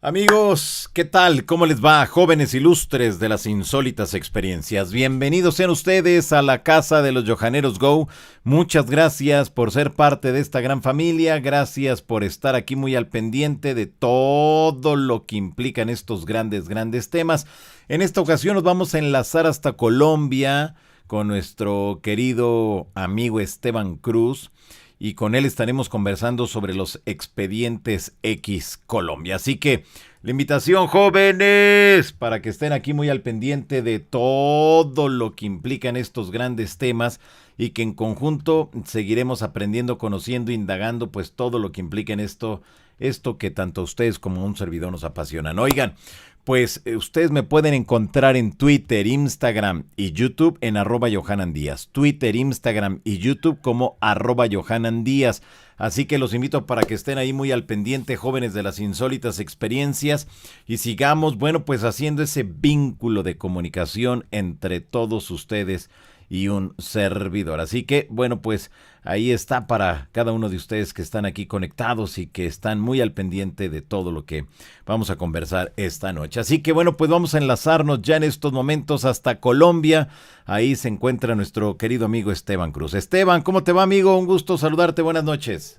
Amigos, ¿qué tal? ¿Cómo les va? Jóvenes ilustres de las insólitas experiencias. Bienvenidos sean ustedes a la casa de los Johaneros Go. Muchas gracias por ser parte de esta gran familia. Gracias por estar aquí muy al pendiente de todo lo que implican estos grandes temas. En esta ocasión nos vamos a enlazar hasta Colombia con nuestro querido amigo Esteban Cruz. Y con él estaremos conversando sobre los expedientes X Colombia. Así que la invitación, jóvenes, para que estén aquí muy al pendiente de todo lo que implican estos grandes temas y que en conjunto seguiremos aprendiendo, conociendo, indagando, pues todo lo que implica en esto que tanto ustedes como un servidor nos apasionan. Oigan, pues ustedes me pueden encontrar en Twitter, Instagram y YouTube en @JohananDíaz. Twitter, Instagram y YouTube como @JohananDíaz. Así que los invito para que estén ahí muy al pendiente, jóvenes de las insólitas experiencias, y sigamos, bueno, pues haciendo ese vínculo de comunicación entre todos ustedes y un servidor. Así que, bueno, pues ahí está para cada uno de ustedes que están aquí conectados y que están muy al pendiente de todo lo que vamos a conversar esta noche. Así que, bueno, pues vamos a enlazarnos ya en estos momentos hasta Colombia. Ahí se encuentra nuestro querido amigo Esteban Cruz. Esteban, ¿cómo te va, amigo? Un gusto saludarte. Buenas noches.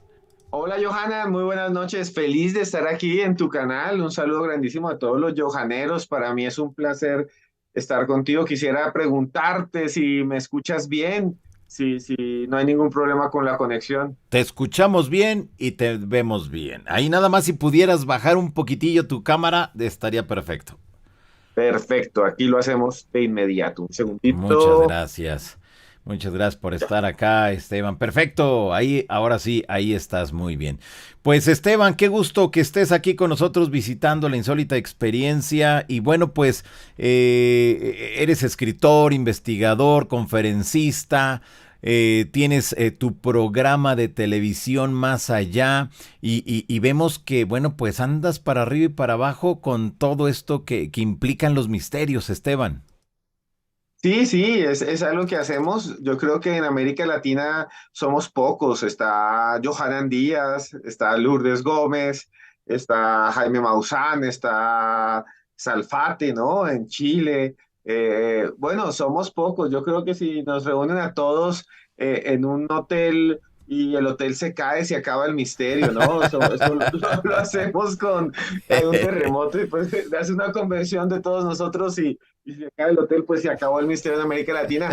Hola Johanna, muy buenas noches. Feliz de estar aquí en tu canal. Un saludo grandísimo a todos los johaneros. Para mí es un placer estar contigo. Quisiera preguntarte si me escuchas bien, si no hay ningún problema con la conexión. Te escuchamos bien y te vemos bien. Ahí nada más si pudieras bajar un poquitillo tu cámara, estaría perfecto. Perfecto, aquí lo hacemos de inmediato. Un Muchas segundito. gracias. Muchas gracias por estar acá, Esteban. Perfecto. Ahí, ahora sí, ahí estás muy bien. Pues Esteban, qué gusto que estés aquí con nosotros visitando la insólita experiencia. Y bueno, pues eres escritor, investigador, conferencista. Tienes tu programa de televisión Más Allá y vemos que, bueno, pues andas para arriba y para abajo con todo esto que implican los misterios, Esteban. Sí, sí, es algo que hacemos. Yo creo que en América Latina somos pocos. Está Johanan Díaz, está Lourdes Gómez, está Jaime Maussan, está Salfate, ¿no? En Chile. Bueno, somos pocos. Yo creo que si nos reúnen a todos en un hotel y el hotel se cae, se acaba el misterio, ¿no? Eso lo hacemos con, hay un terremoto y pues se hace una convención de todos nosotros y si se acaba el hotel, pues se acabó el misterio de América Latina,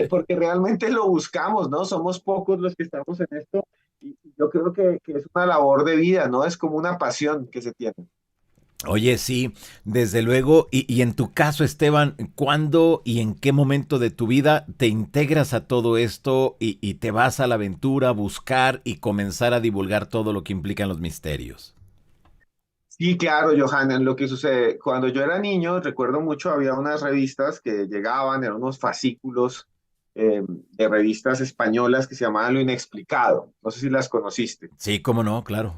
porque realmente lo buscamos, ¿no? Somos pocos los que estamos en esto y yo creo que es una labor de vida, ¿no? Es como una pasión que se tiene. Oye, sí, desde luego. Y en tu caso, Esteban, ¿cuándo y en qué momento de tu vida te integras a todo esto y te vas a la aventura a buscar y comenzar a divulgar todo lo que implican los misterios? Sí, claro, Johanna, lo que sucede, cuando yo era niño, recuerdo mucho, había unas revistas que llegaban, eran unos fascículos de revistas españolas que se llamaban Lo Inexplicado. No sé si las conociste. Sí, cómo no, claro.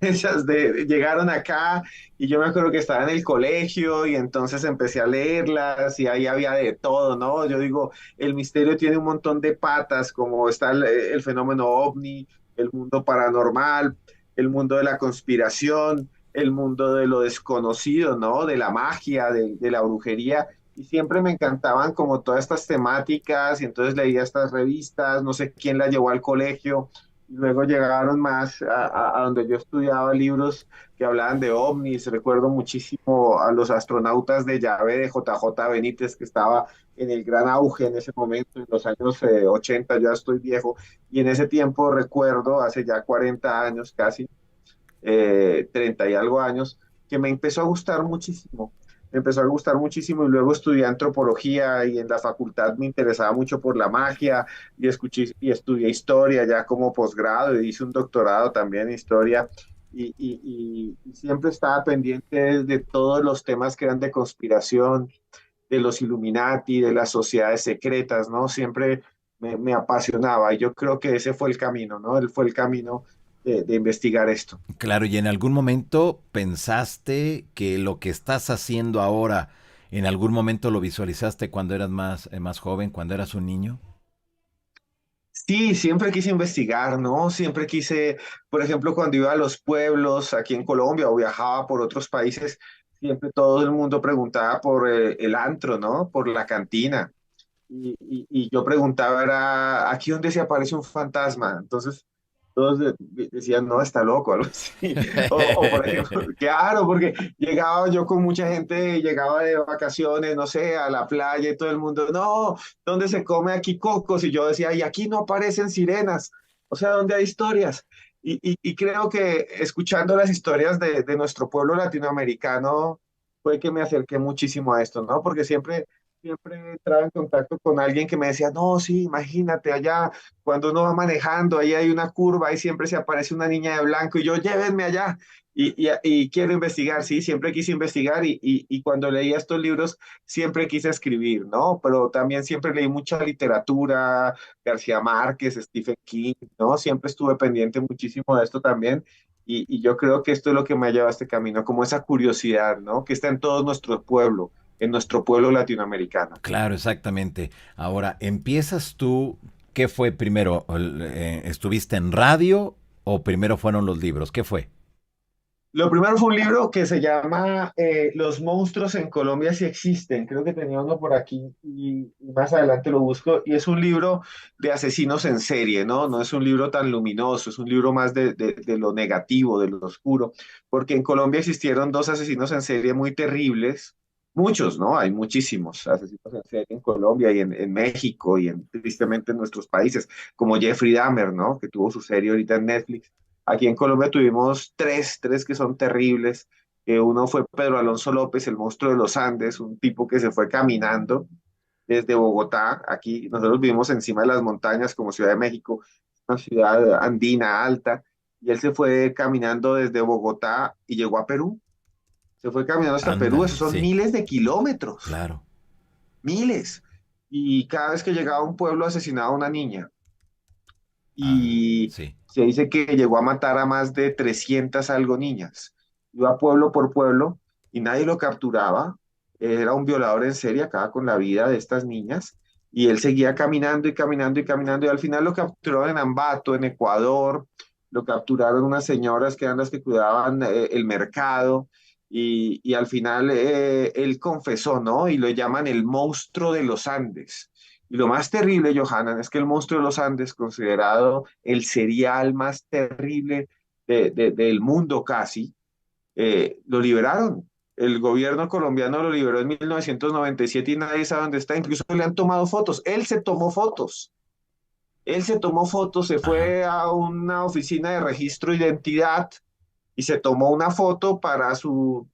Llegaron acá y yo me acuerdo que estaba en el colegio y entonces empecé a leerlas y ahí había de todo, ¿no? Yo digo, el misterio tiene un montón de patas, como está el fenómeno ovni, el mundo paranormal, el mundo de la conspiración, el mundo de lo desconocido, ¿no? De la magia, de la brujería. Y siempre me encantaban como todas estas temáticas y entonces leía estas revistas, no sé quién las llevó al colegio. Luego llegaron más a donde yo estudiaba libros que hablaban de ovnis. Recuerdo muchísimo a los astronautas de llave de JJ Benítez, que estaba en el gran auge en ese momento, en los años 80, ya estoy viejo. Y en ese tiempo recuerdo, hace ya 40 años casi, 30 y algo años, que me empezó a gustar muchísimo. Me empezó a gustar muchísimo y luego estudié antropología y en la facultad me interesaba mucho por la magia y escuché y estudié historia ya como posgrado y hice un doctorado también en historia y siempre estaba pendiente de todos los temas que eran de conspiración, de los Illuminati, de las sociedades secretas, ¿no? Siempre me apasionaba y yo creo que ese fue el camino, ¿no? Él fue el camino de investigar esto. Claro, y en algún momento pensaste que lo que estás haciendo ahora, en algún momento lo visualizaste cuando eras más joven, cuando eras un niño. Sí, siempre quise investigar, ¿no? Siempre quise, por ejemplo, cuando iba a los pueblos aquí en Colombia o viajaba por otros países, siempre todo el mundo preguntaba por el antro, ¿no? Por la cantina. Y yo preguntaba, era, ¿aquí donde se aparece un fantasma? Entonces, todos decían, no, está loco, algo así. O, por ejemplo, claro, porque llegaba yo con mucha gente, llegaba de vacaciones, no sé, a la playa y todo el mundo, no, ¿dónde se come aquí cocos? Y yo decía, y aquí no aparecen sirenas, o sea, ¿dónde hay historias? Y creo que escuchando las historias de nuestro pueblo latinoamericano fue que me acerqué muchísimo a esto, ¿no? Porque siempre entraba en contacto con alguien que me decía, no, sí, imagínate allá, cuando uno va manejando, ahí hay una curva y siempre se aparece una niña de blanco y yo, llévenme allá. Y quiero investigar, sí, siempre quise investigar y cuando leía estos libros siempre quise escribir, ¿no? Pero también siempre leí mucha literatura, García Márquez, Stephen King, ¿no? Siempre estuve pendiente muchísimo de esto también y yo creo que esto es lo que me ha llevado a este camino, como esa curiosidad, ¿no? Que está en todos nuestros pueblos, en nuestro pueblo latinoamericano. Claro, exactamente. Ahora, empiezas tú, ¿qué fue primero? ¿Estuviste en radio o primero fueron los libros? ¿Qué fue? Lo primero fue un libro que se llama Los monstruos en Colombia sí existen. Creo que tenía uno por aquí y más adelante lo busco. Y es un libro de asesinos en serie, ¿no? No es un libro tan luminoso, es un libro más de lo negativo, de lo oscuro. Porque en Colombia existieron dos asesinos en serie muy terribles. Muchos, ¿no? Hay muchísimos asesinos en serie en Colombia y en México y tristemente en nuestros países, como Jeffrey Dahmer, ¿no? Que tuvo su serie ahorita en Netflix. Aquí en Colombia tuvimos tres que son terribles. Uno fue Pedro Alonso López, el monstruo de los Andes, un tipo que se fue caminando desde Bogotá. Aquí nosotros vivimos encima de las montañas como Ciudad de México, una ciudad andina alta, y él se fue caminando desde Bogotá y llegó a Perú. Se fue caminando hasta Perú, esos Ándale, son sí, miles de kilómetros, claro. miles. Y cada vez que llegaba a un pueblo asesinaba a una niña. Ah, Y sí. se dice que llegó a matar a más de 300 algo niñas. Iba pueblo por pueblo y nadie lo capturaba. Era un violador en serie, acaba con la vida de estas niñas. Y él seguía caminando y caminando y caminando. Y al final lo capturaron en Ambato, en Ecuador. Lo capturaron unas señoras que eran las que cuidaban el mercado. Y al final él confesó, ¿no? Y lo llaman el monstruo de los Andes. Y lo más terrible, Johanan, es que el monstruo de los Andes, considerado el serial más terrible del mundo casi, lo liberaron. El gobierno colombiano lo liberó en 1997 y nadie sabe dónde está. Incluso le han tomado fotos. Él se tomó fotos. Él se tomó fotos, se Ajá. fue a una oficina de registro de identidad y se tomó una foto para su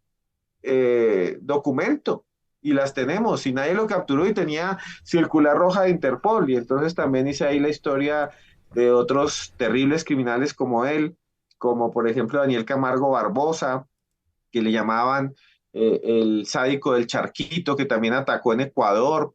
documento y las tenemos y nadie lo capturó y tenía circular roja de Interpol y entonces también hice ahí la historia de otros terribles criminales como él, como por ejemplo Daniel Camargo Barbosa, que le llamaban el sádico del Charquito, que también atacó en Ecuador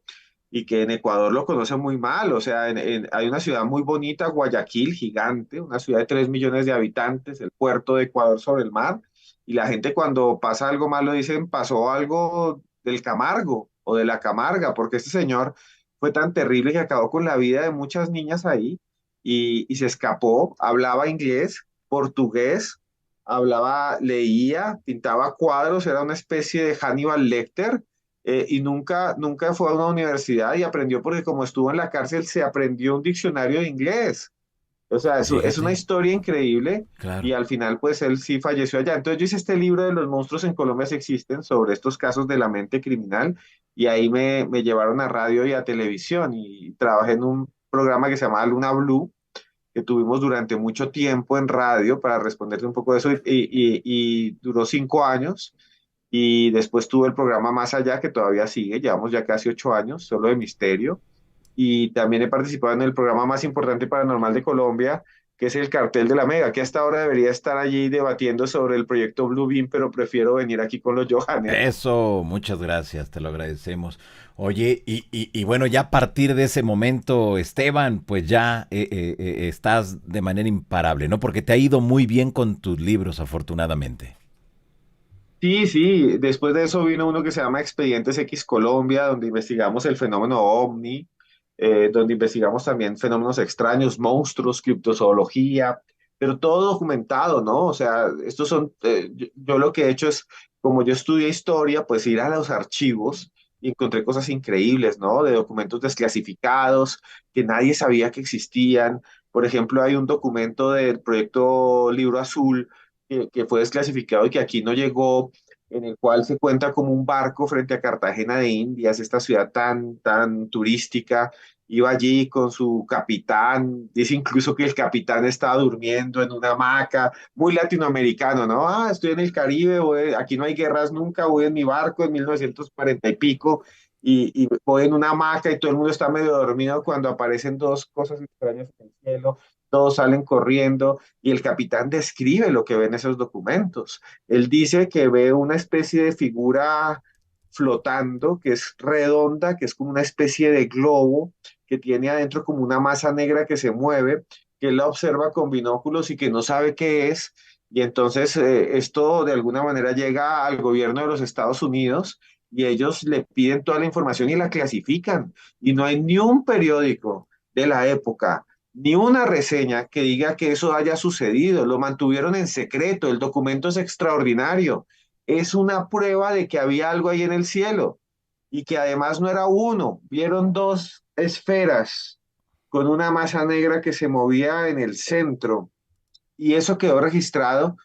y que en Ecuador lo conocen muy mal, o sea, hay una ciudad muy bonita, Guayaquil, gigante, una ciudad de 3 millones de habitantes, el puerto de Ecuador sobre el mar, y la gente cuando pasa algo malo dicen, pasó algo del Camargo o de la Camarga, porque este señor fue tan terrible que acabó con la vida de muchas niñas ahí y se escapó, hablaba inglés, portugués, hablaba, leía, pintaba cuadros, era una especie de Hannibal Lecter y nunca fue a una universidad y aprendió porque como estuvo en la cárcel se aprendió un diccionario de inglés. O sea, es una Fíjate, historia increíble y claro. al final pues él sí falleció allá. Entonces yo hice este libro de los monstruos en Colombia si existen sobre estos casos de la mente criminal y ahí me llevaron a radio y a televisión y trabajé en un programa que se llamaba Luna Blue que tuvimos durante mucho tiempo en radio para responderte un poco de eso y duró 5 años y después tuve el programa Más Allá que todavía sigue, llevamos ya casi 8 años, solo de misterio y también he participado en el programa más importante paranormal de Colombia que es el Cartel de la Mega, que hasta ahora debería estar allí debatiendo sobre el proyecto Blue Beam, pero prefiero venir aquí con los Johanner. Eso, muchas gracias, te lo agradecemos. Oye, y bueno, ya a partir de ese momento, Esteban, pues ya estás de manera imparable, ¿no? Porque te ha ido muy bien con tus libros, afortunadamente. Sí, sí, después de eso vino uno que se llama Expedientes X Colombia, donde investigamos el fenómeno OVNI. donde investigamos también fenómenos extraños, monstruos, criptozoología, pero todo documentado, ¿no? O sea, estos son, yo lo que he hecho es, como yo estudié historia, pues ir a los archivos y encontré cosas increíbles, ¿no? De documentos desclasificados que nadie sabía que existían. Por ejemplo, hay un documento del proyecto Libro Azul que fue desclasificado y que aquí no llegó, en el cual se cuenta como un barco frente a Cartagena de Indias, esta ciudad tan turística. Iba allí con su capitán, dice incluso que el capitán estaba durmiendo en una hamaca, muy latinoamericano, ¿no? Ah, estoy en el Caribe, aquí no hay guerras nunca, voy en mi barco en 1940 y pico, y voy en una hamaca y todo el mundo está medio dormido cuando aparecen dos cosas extrañas en el cielo, todos salen corriendo y el capitán describe lo que ve en esos documentos. Él dice que ve una especie de figura flotando, que es redonda, que es como una especie de globo, que tiene adentro como una masa negra que se mueve, que él la observa con binóculos y que no sabe qué es. Y entonces esto de alguna manera llega al gobierno de los Estados Unidos y ellos le piden toda la información y la clasifican. Y no hay ni un periódico de la época, ni una reseña que diga que eso haya sucedido. Lo mantuvieron en secreto. El documento es extraordinario. Es una prueba de que había algo ahí en el cielo y que además no era uno, vieron dos esferas con una masa negra que se movía en el centro y eso quedó registrado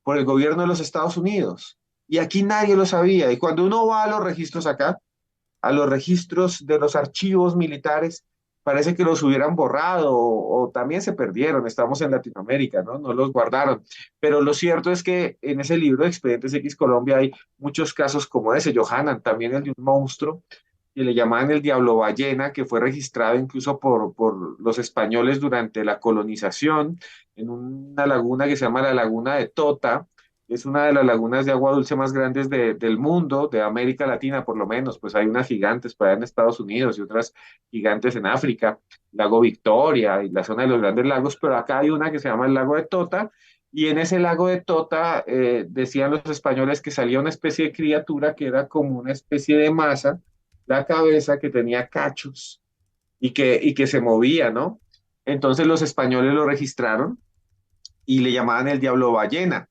por el gobierno de los Estados Unidos. Y aquí nadie lo sabía. Y cuando uno va a los registros acá, a los registros de los archivos militares, parece que los hubieran borrado o también se perdieron. Estamos en Latinoamérica, ¿no? No los guardaron. Pero lo cierto es que en ese libro de Expedientes X Colombia hay muchos casos como ese, Johanan, también el de un monstruo que le llamaban el Diablo Ballena, que fue registrado incluso por los españoles durante la colonización en una laguna que se llama la Laguna de Tota. Es una de las lagunas de agua dulce más grandes del mundo, de América Latina por lo menos, pues hay unas gigantes para allá en Estados Unidos y otras gigantes en África, Lago Victoria y la zona de los Grandes Lagos, pero acá hay una que se llama el Lago de Tota, y en ese lago de Tota decían los españoles que salía una especie de criatura que era como una especie de masa, la cabeza que tenía cachos y que se movía, ¿no? Entonces los españoles lo registraron y le llamaban el diablo ballena.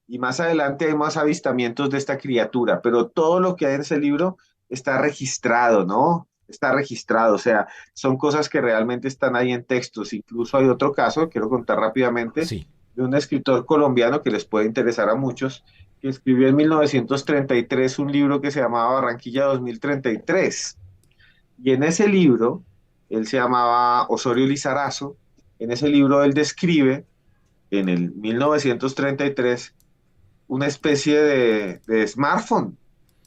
Y más adelante hay más avistamientos de esta criatura, pero todo lo que hay en ese libro está registrado, ¿no? Está registrado, o sea, son cosas que realmente están ahí en textos. Incluso hay otro caso, quiero contar rápidamente, Sí. de un escritor colombiano que les puede interesar a muchos, que escribió en 1933 un libro que se llamaba Barranquilla 2033. Y en ese libro, él se llamaba Osorio Lizarazo, en ese libro él describe en el 1933 una especie de smartphone.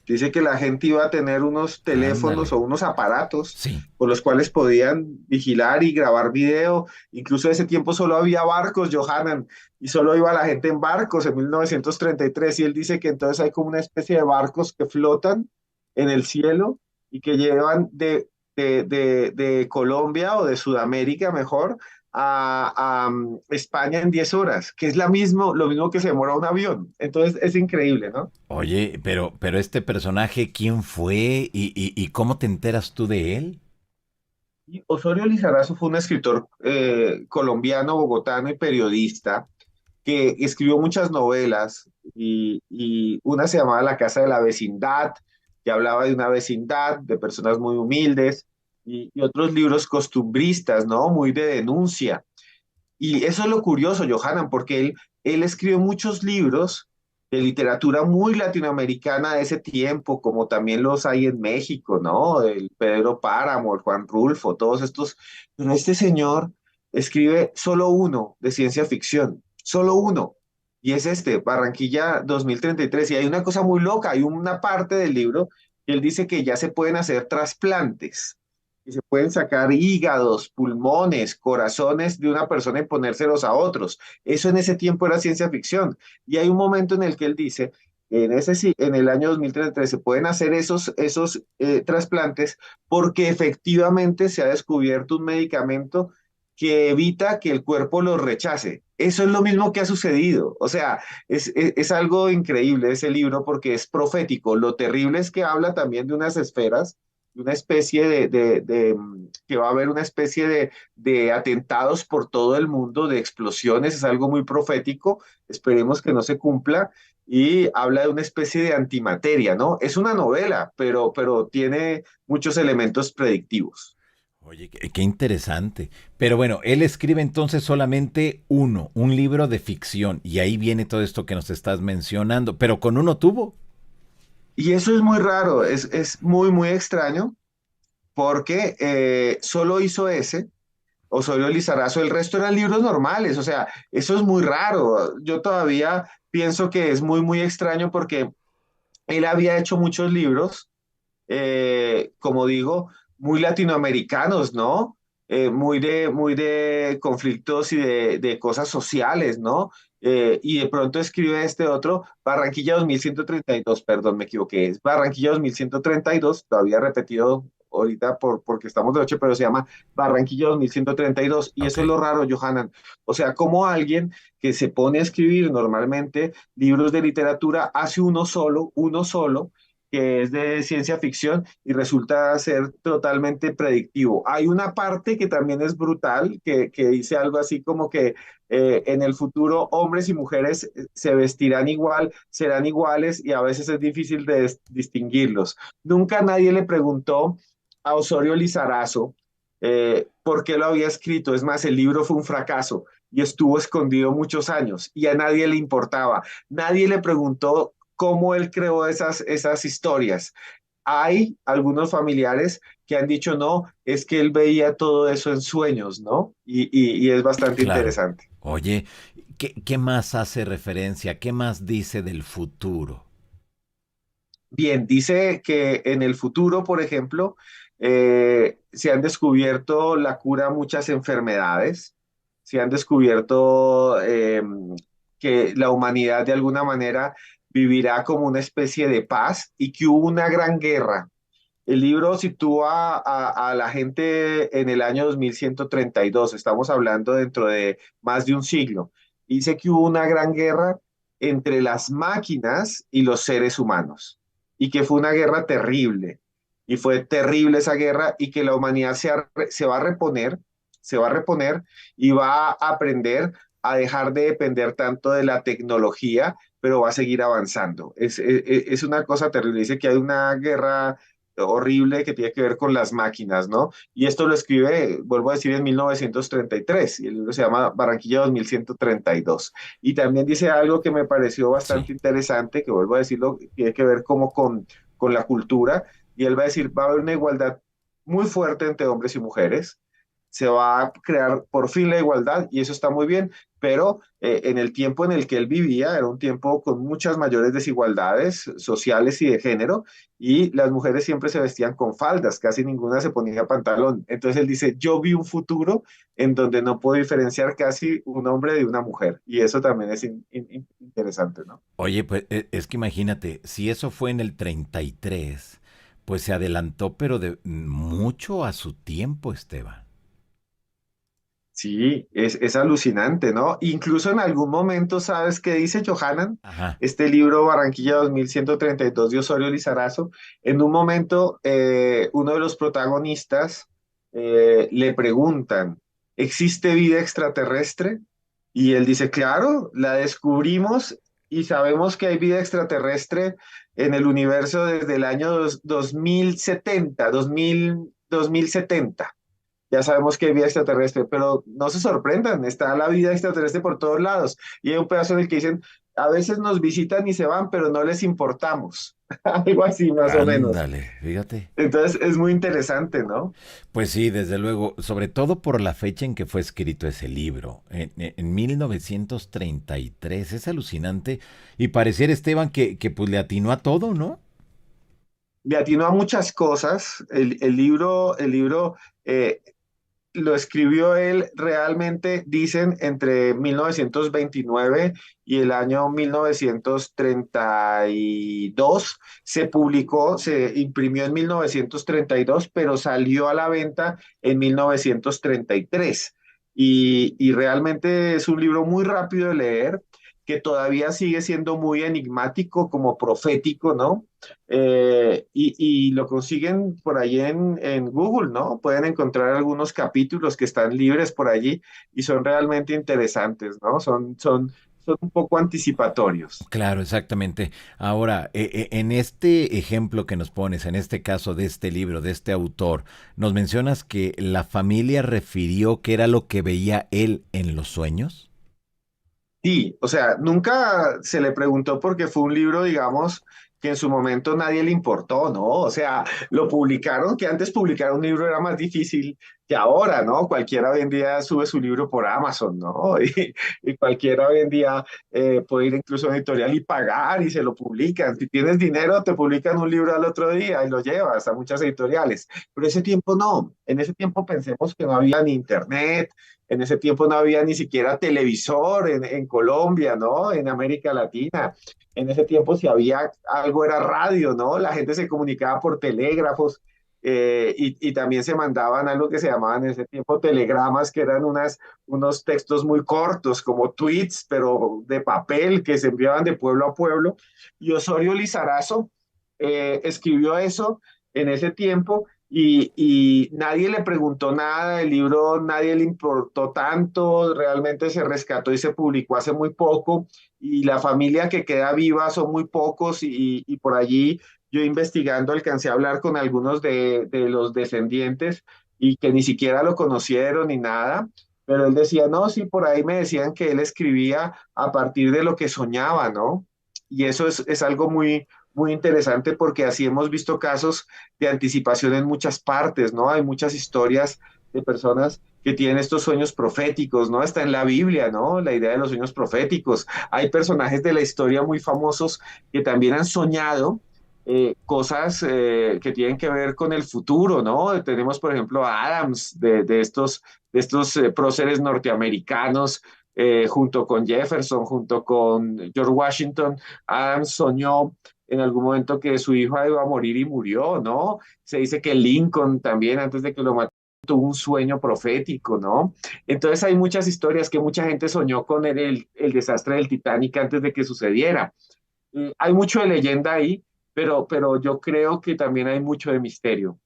Dice que la gente iba a tener unos teléfonos Ándale. o unos aparatos Sí. con los cuales podían vigilar y grabar video. Incluso en ese tiempo solo había barcos, Johanan, y solo iba la gente en barcos en 1933. Y él dice que entonces hay como una especie de barcos que flotan en el cielo y que llevan de Colombia o de Sudamérica, mejor, a España en 10 horas, que es lo mismo que se demora un avión. Entonces es increíble, ¿no? Oye, pero este personaje, ¿quién fue y cómo te enteras tú de él? Y Osorio Lizarazo fue un escritor colombiano, bogotano y periodista que escribió muchas novelas y una se llamaba La Casa de la Vecindad, que hablaba de una vecindad, de personas muy humildes, y otros libros costumbristas, ¿no? Muy de denuncia. Y eso es lo curioso, Johanan, porque él escribió muchos libros de literatura muy latinoamericana de ese tiempo, como también los hay en México, ¿no? El Pedro Páramo, el Juan Rulfo, todos estos. Pero este señor escribe solo uno de ciencia ficción, solo uno. Y es este, Barranquilla 2033. Y hay una cosa muy loca, hay una parte del libro que él dice que ya se pueden hacer trasplantes y se pueden sacar hígados, pulmones, corazones de una persona y ponérselos a otros. Eso en ese tiempo era ciencia ficción. Y hay un momento en el que él dice, en el año 2033 se pueden hacer esos trasplantes porque efectivamente se ha descubierto un medicamento que evita que el cuerpo los rechace. Eso es lo mismo que ha sucedido. O sea, es algo increíble ese libro porque es profético. Lo terrible es que habla también de unas esferas una especie que va a haber una especie de atentados por todo el mundo, de explosiones, es algo muy profético, esperemos que no se cumpla, y habla de una especie de antimateria, ¿no? Es una novela, pero tiene muchos elementos predictivos. Oye, qué interesante. Pero bueno, él escribe entonces solamente uno, un libro de ficción, y ahí viene todo esto que nos estás mencionando, pero con uno tuvo. Y eso es muy raro, es muy, muy extraño, porque solo hizo ese, Osorio Lizarazo, el resto eran libros normales, o sea, eso es muy raro. Yo todavía pienso que es muy, muy extraño porque él había hecho muchos libros, como digo, muy latinoamericanos, ¿no? Muy de conflictos y de cosas sociales, ¿no? Y de pronto escribe este otro, Barranquilla 2132, perdón, me equivoqué, es Barranquilla 2132, todavía repetido ahorita porque estamos de noche, pero se llama Barranquilla 2132, y Ok, eso es lo raro, Johanan. O sea, como alguien que se pone a escribir normalmente libros de literatura hace uno solo, que es de ciencia ficción y resulta ser totalmente predictivo. Hay una parte que también es brutal, que dice algo así como que en el futuro hombres y mujeres se vestirán igual, serán iguales y a veces es difícil de distinguirlos. Nunca nadie le preguntó a Osorio Lizarazo por qué lo había escrito. Es más, el libro fue un fracaso y estuvo escondido muchos años y a nadie le importaba. Nadie le preguntó cómo él creó esas historias. Hay algunos familiares que han dicho no, es que él veía todo eso en sueños, ¿no? Y es bastante claro. interesante. Oye, ¿qué más hace referencia? ¿Qué más dice del futuro? Bien, dice que en el futuro, por ejemplo, se han descubierto la cura a muchas enfermedades, se han descubierto que la humanidad de alguna manera vivirá como una especie de paz y que hubo una gran guerra. El libro sitúa a la gente en el año 2132. Estamos hablando dentro de más de un siglo. Dice que hubo una gran guerra entre las máquinas y los seres humanos, y que fue una guerra terrible, y fue terrible esa guerra, y que la humanidad se va a reponer, se va a reponer y va a aprender a dejar de depender tanto de la tecnología, pero va a seguir avanzando. Es una cosa terrible. Dice que hay una guerra horrible que tiene que ver con las máquinas, ¿no? Y esto lo escribe, vuelvo a decir, en 1933, y el libro se llama Barranquilla 2132. Y también dice algo que me pareció Sí. bastante interesante, que vuelvo a decirlo, tiene que ver como con la cultura, y él va a decir, va a haber una igualdad muy fuerte entre hombres y mujeres, se va a crear por fin la igualdad y eso está muy bien, pero en el tiempo en el que él vivía era un tiempo con muchas mayores desigualdades sociales y de género, y las mujeres siempre se vestían con faldas, casi ninguna se ponía pantalón. Entonces él dice, yo vi un futuro en donde no puedo diferenciar casi un hombre de una mujer, y eso también es interesante, ¿no? Oye, pues es que imagínate, si eso fue en el 33, pues se adelantó, pero de mucho a su tiempo, Esteban. Sí, es alucinante, ¿no? Incluso en algún momento, ¿sabes qué dice Johanan? Ajá. Este libro, Barranquilla 2132 de Osorio Lizarazo, en un momento uno de los protagonistas le preguntan, ¿existe vida extraterrestre? Y él dice, claro, la descubrimos y sabemos que hay vida extraterrestre en el universo desde el año 2070, 2070. Ya sabemos que hay vida extraterrestre, pero no se sorprendan, está la vida extraterrestre por todos lados. Y hay un pedazo en el que dicen, a veces nos visitan y se van, pero no les importamos. Algo así, más o menos. Ándale, fíjate. Entonces es muy interesante, ¿no? Pues sí, desde luego, sobre todo por la fecha en que fue escrito ese libro, en 1933, es alucinante y pareciera, Esteban, que pues le atinó a todo, ¿no? Le atinó a muchas cosas. El libro eh, lo escribió él realmente, dicen, entre 1929 y el año 1932. Se publicó, se imprimió en 1932, pero salió a la venta en 1933. Y realmente es un libro muy rápido de leer. que todavía sigue siendo muy enigmático, como profético, ¿no? Y lo consiguen por ahí en Google, ¿no? Pueden encontrar algunos capítulos que están libres por allí y son realmente interesantes, ¿no? Son un poco anticipatorios. Claro, exactamente. Ahora, en este ejemplo que nos pones, en este caso de este libro, de este autor, nos mencionas que la familia refirió que era lo que veía él en los sueños. Sí, o sea, nunca se le preguntó porque fue un libro, digamos, que en su momento nadie le importó, ¿no? O sea, lo publicaron, que antes publicar un libro era más difícil que ahora, ¿no? Cualquiera hoy en día sube su libro por Amazon, ¿no? Y cualquiera hoy en día puede ir incluso a una editorial y pagar y se lo publican. Si tienes dinero, te publican un libro al otro día y lo llevas a muchas editoriales. Pero ese tiempo no. En ese tiempo pensemos que no había ni internet, en ese tiempo no había ni siquiera televisor en Colombia, ¿no? En América Latina. En ese tiempo si había algo era radio, ¿no? La gente se comunicaba por telégrafos y también se mandaban algo que se llamaban en ese tiempo telegramas, que eran unos textos muy cortos, como tweets, pero de papel, que se enviaban de pueblo a pueblo. Y Osorio Lizarazo escribió eso en ese tiempo y nadie le preguntó nada del libro, nadie le importó tanto, realmente se rescató y se publicó hace muy poco y la familia que queda viva son muy pocos y por allí yo investigando alcancé a hablar con algunos de los descendientes y que ni siquiera lo conocieron ni nada, pero él decía, no, sí, por ahí me decían que él escribía a partir de lo que soñaba, ¿no? Y eso es algo muy interesante porque así hemos visto casos de anticipación en muchas partes, ¿no? Hay muchas historias de personas que tienen estos sueños proféticos, ¿no? Está en la Biblia, ¿no? La idea de los sueños proféticos. Hay personajes de la historia muy famosos que también han soñado cosas que tienen que ver con el futuro, ¿no? Tenemos, por ejemplo, a Adams, de estos próceres norteamericanos, junto con Jefferson, junto con George Washington. Adams soñó en algún momento que su hijo iba a morir y murió, ¿no? Se dice que Lincoln también, antes de que lo mataran, tuvo un sueño profético, ¿no? Entonces hay muchas historias que mucha gente soñó con el desastre del Titanic antes de que sucediera. Hay mucho de leyenda ahí, pero yo creo que también hay mucho de misterio.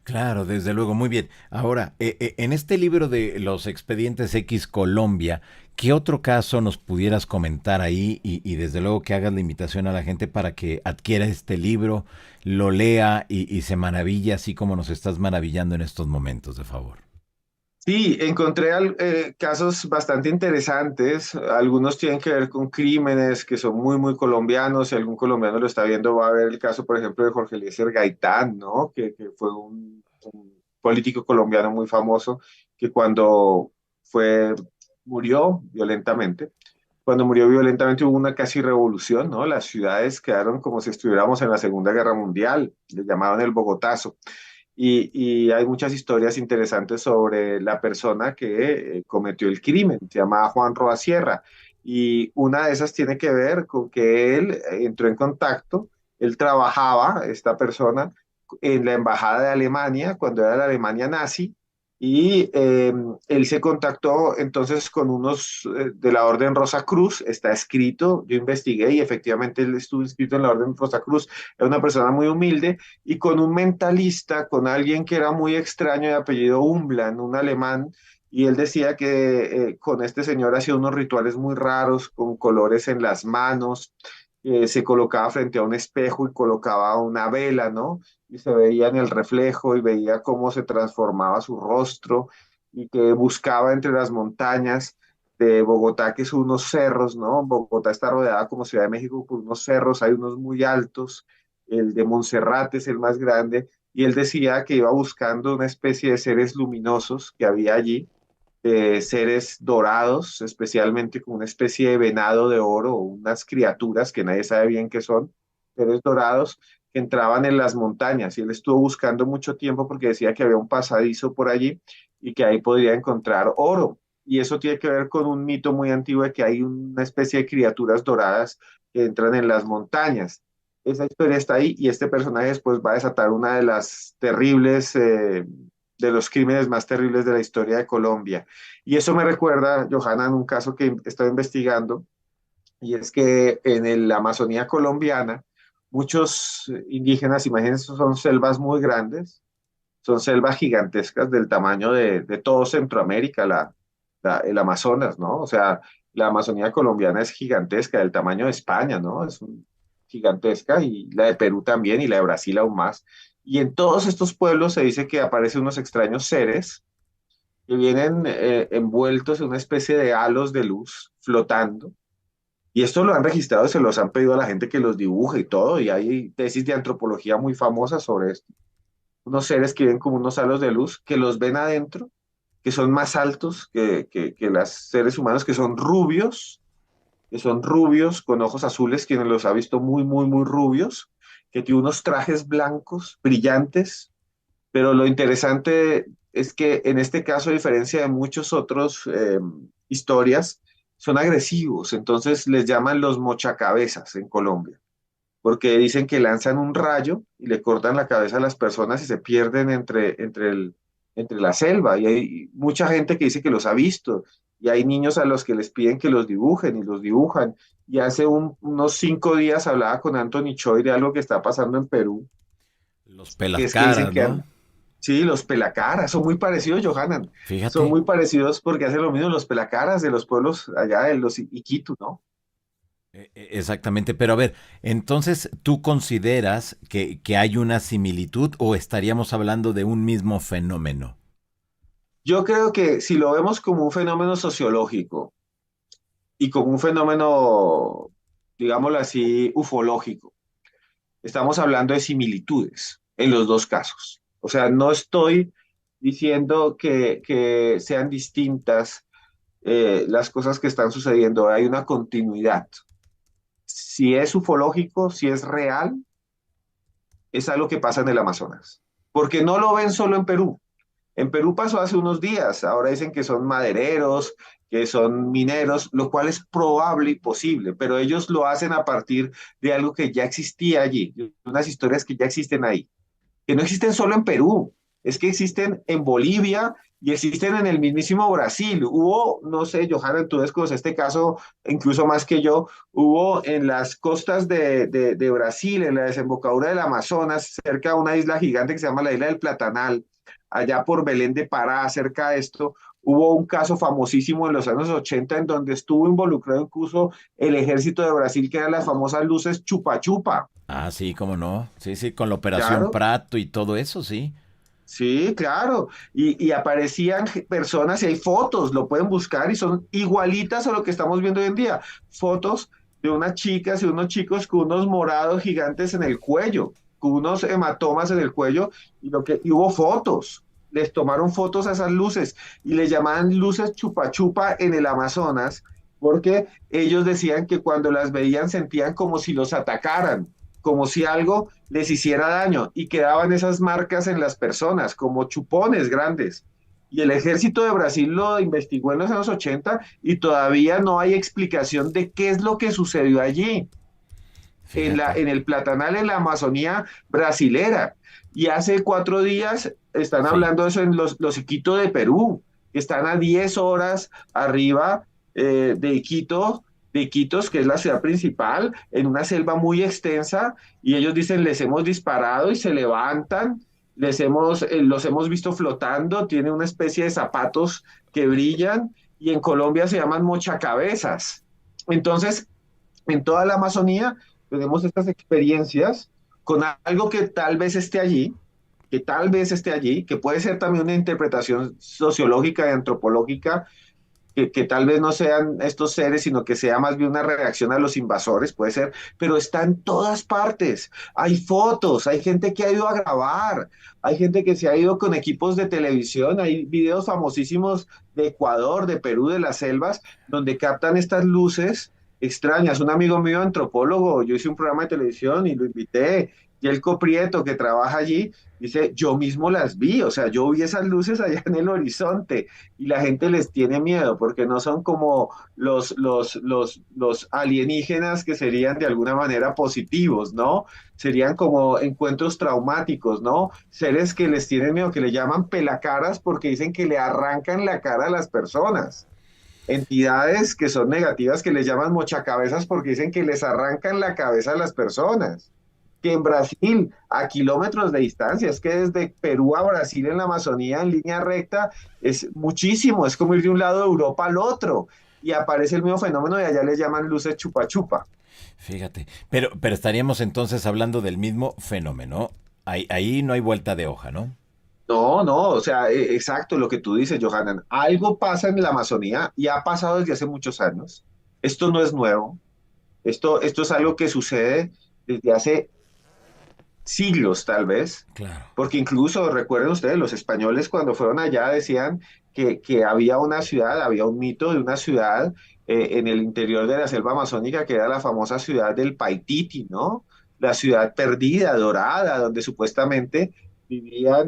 Claro, desde luego, muy bien. Ahora, en este libro de los expedientes X Colombia, ¿qué otro caso nos pudieras comentar ahí? Y desde luego que hagas la invitación a la gente para que adquiera este libro, lo lea y se maravilla así como nos estás maravillando en estos momentos, de favor. Sí, encontré casos bastante interesantes. Algunos tienen que ver con crímenes que son muy colombianos. Si algún colombiano lo está viendo, va a ver el caso, por ejemplo, de Jorge Eliezer Gaitán, ¿no? Que fue un político colombiano muy famoso que cuando fue, murió violentamente. Cuando murió violentamente hubo una casi revolución, ¿no? Las ciudades quedaron como si estuviéramos en la Segunda Guerra Mundial. Le llamaban el Bogotazo. Y hay muchas historias interesantes sobre la persona que cometió el crimen, se llamaba Juan Roa Sierra, y una de esas tiene que ver con que él entró en contacto, él trabajaba, esta persona, en la embajada de Alemania, cuando era la Alemania nazi, y él se contactó entonces con unos de la Orden Rosa Cruz, está escrito, yo investigué y efectivamente él estuvo inscrito en la Orden Rosa Cruz, era una persona muy humilde, y con un mentalista, con alguien que era muy extraño de apellido Umblan, un alemán, y él decía que con este señor hacía unos rituales muy raros, con colores en las manos, se colocaba frente a un espejo y colocaba una vela, ¿no? Y se veía en el reflejo y veía cómo se transformaba su rostro y que buscaba entre las montañas de Bogotá, que son unos cerros, ¿no? Bogotá está rodeada como Ciudad de México por unos cerros, hay unos muy altos, el de Monserrate es el más grande, y él decía que iba buscando una especie de seres luminosos que había allí, seres dorados, especialmente como una especie de venado de oro o unas criaturas que nadie sabe bien qué son, seres dorados que entraban en las montañas, y él estuvo buscando mucho tiempo porque decía que había un pasadizo por allí y que ahí podría encontrar oro. Y eso tiene que ver con un mito muy antiguo de que hay una especie de criaturas doradas que entran en las montañas. Esa historia está ahí y este personaje después va a desatar una de las terribles, de los crímenes más terribles de la historia de Colombia. Y eso me recuerda, Johanna, en un caso que estoy investigando, y es que la Amazonía colombiana, muchos indígenas, imagínense, son selvas muy grandes, son selvas gigantescas del tamaño de todo Centroamérica, el Amazonas, ¿no? O sea, la Amazonía colombiana es gigantesca, del tamaño de España, ¿no? Gigantesca, y la de Perú también, y la de Brasil aún más. Y en todos estos pueblos se dice que aparecen unos extraños seres que vienen envueltos en una especie de halos de luz flotando. Y esto lo han registrado y se los han pedido a la gente que los dibuje y todo, y hay tesis de antropología muy famosas sobre esto. Unos seres que ven como unos halos de luz, que los ven adentro, que son más altos que los seres humanos, que son rubios, con ojos azules, quienes los ha visto muy, muy, muy rubios, que tiene unos trajes blancos, brillantes, pero lo interesante es que en este caso, a diferencia de muchos otros historias, son agresivos, entonces les llaman los mochacabezas en Colombia, porque dicen que lanzan un rayo y le cortan la cabeza a las personas y se pierden entre la selva. Y hay mucha gente que dice que los ha visto, y hay niños a los que les piden que los dibujen y los dibujan. Y hace unos 5 días hablaba con Anthony Choi de algo que está pasando en Perú, Los que es que dicen pelascaras, que ¿no? sí, los pelacaras son muy parecidos, Johanan. Son Fíjate. muy parecidos porque hacen lo mismo los pelacaras de los pueblos allá de los Iquitu, ¿no? Exactamente, pero a ver, entonces, ¿tú consideras que hay una similitud o estaríamos hablando de un mismo fenómeno? Yo creo que si lo vemos como un fenómeno sociológico y como un fenómeno, digámoslo así, ufológico, estamos hablando de similitudes en los dos casos. O sea, no estoy diciendo que sean distintas las cosas que están sucediendo, hay una continuidad. Si es ufológico, si es real, es algo que pasa en el Amazonas. Porque no lo ven solo en Perú. En Perú pasó hace unos días, ahora dicen que son madereros, que son mineros, lo cual es probable y posible, pero ellos lo hacen a partir de algo que ya existía allí, unas historias que ya existen ahí, que no existen solo en Perú, es que existen en Bolivia y existen en el mismísimo Brasil. Hubo, no sé, Johanna, tú desconoces este caso incluso más que yo, hubo en las costas de Brasil, en la desembocadura del Amazonas, cerca de una isla gigante que se llama la isla del Platanal, allá por Belén de Pará, cerca de esto, hubo un caso famosísimo en los años 80 en donde estuvo involucrado incluso el ejército de Brasil, que eran las famosas luces chupa chupa. Ah, sí, cómo no. Sí, sí, con la Operación Claro, Prato y todo eso, sí. sí, claro. Y aparecían personas y hay fotos, lo pueden buscar y son igualitas a lo que estamos viendo hoy en día. Fotos de unas chicas y unos chicos con unos morados gigantes en el cuello, con unos hematomas en el cuello y hubo fotos. Les tomaron fotos a esas luces y les llamaban luces chupa chupa en el Amazonas porque ellos decían que cuando las veían sentían como si los atacaran, como si algo les hiciera daño y quedaban esas marcas en las personas como chupones grandes. Y el ejército de Brasil lo investigó en los años 80 y todavía no hay explicación de qué es lo que sucedió allí, Fíjate. en el Platanal, en la Amazonía brasilera. Y hace 4 días están Sí. hablando de eso en los Iquitos de Perú, que están a 10 horas arriba de Iquitos, que es la ciudad principal, en una selva muy extensa, y ellos dicen, les hemos disparado y se levantan, los hemos visto flotando, tiene una especie de zapatos que brillan, y en Colombia se llaman mochacabezas. Entonces, en toda la Amazonía tenemos estas experiencias con algo que tal vez esté allí, que tal vez esté allí, que puede ser también una interpretación sociológica y antropológica, que tal vez no sean estos seres, sino que sea más bien una reacción a los invasores, puede ser, pero está en todas partes. Hay fotos, hay gente que ha ido a grabar, hay gente que se ha ido con equipos de televisión, hay videos famosísimos de Ecuador, de Perú, de las selvas, donde captan estas luces extrañas. Un amigo mío, antropólogo, yo hice un programa de televisión y lo invité, y el Coprieto, que trabaja allí, dice, yo mismo las vi, o sea, yo vi esas luces allá en el horizonte y la gente les tiene miedo porque no son como los alienígenas que serían de alguna manera positivos, ¿no? Serían como encuentros traumáticos, ¿no? Seres que les tienen miedo, que le llaman pelacaras porque dicen que le arrancan la cara a las personas. entidades que son negativas que les llaman mochacabezas porque dicen que les arrancan la cabeza a las personas. Que en Brasil, a kilómetros de distancia, es que desde Perú a Brasil en la Amazonía en línea recta es muchísimo, es como ir de un lado de Europa al otro y aparece el mismo fenómeno y allá les llaman luces chupa chupa. Fíjate, pero estaríamos entonces hablando del mismo fenómeno. Ahí no hay vuelta de hoja, ¿no? No, no, o sea, exacto lo que tú dices, Johanan. Algo pasa en la Amazonía y ha pasado desde hace muchos años. Esto no es nuevo. Esto es algo que sucede desde hace siglos, tal vez, Claro. porque incluso recuerden ustedes, los españoles cuando fueron allá decían que había una ciudad, había un mito de una ciudad en el interior de la selva amazónica que era la famosa ciudad del Paititi, ¿no? La ciudad perdida, dorada, donde supuestamente vivían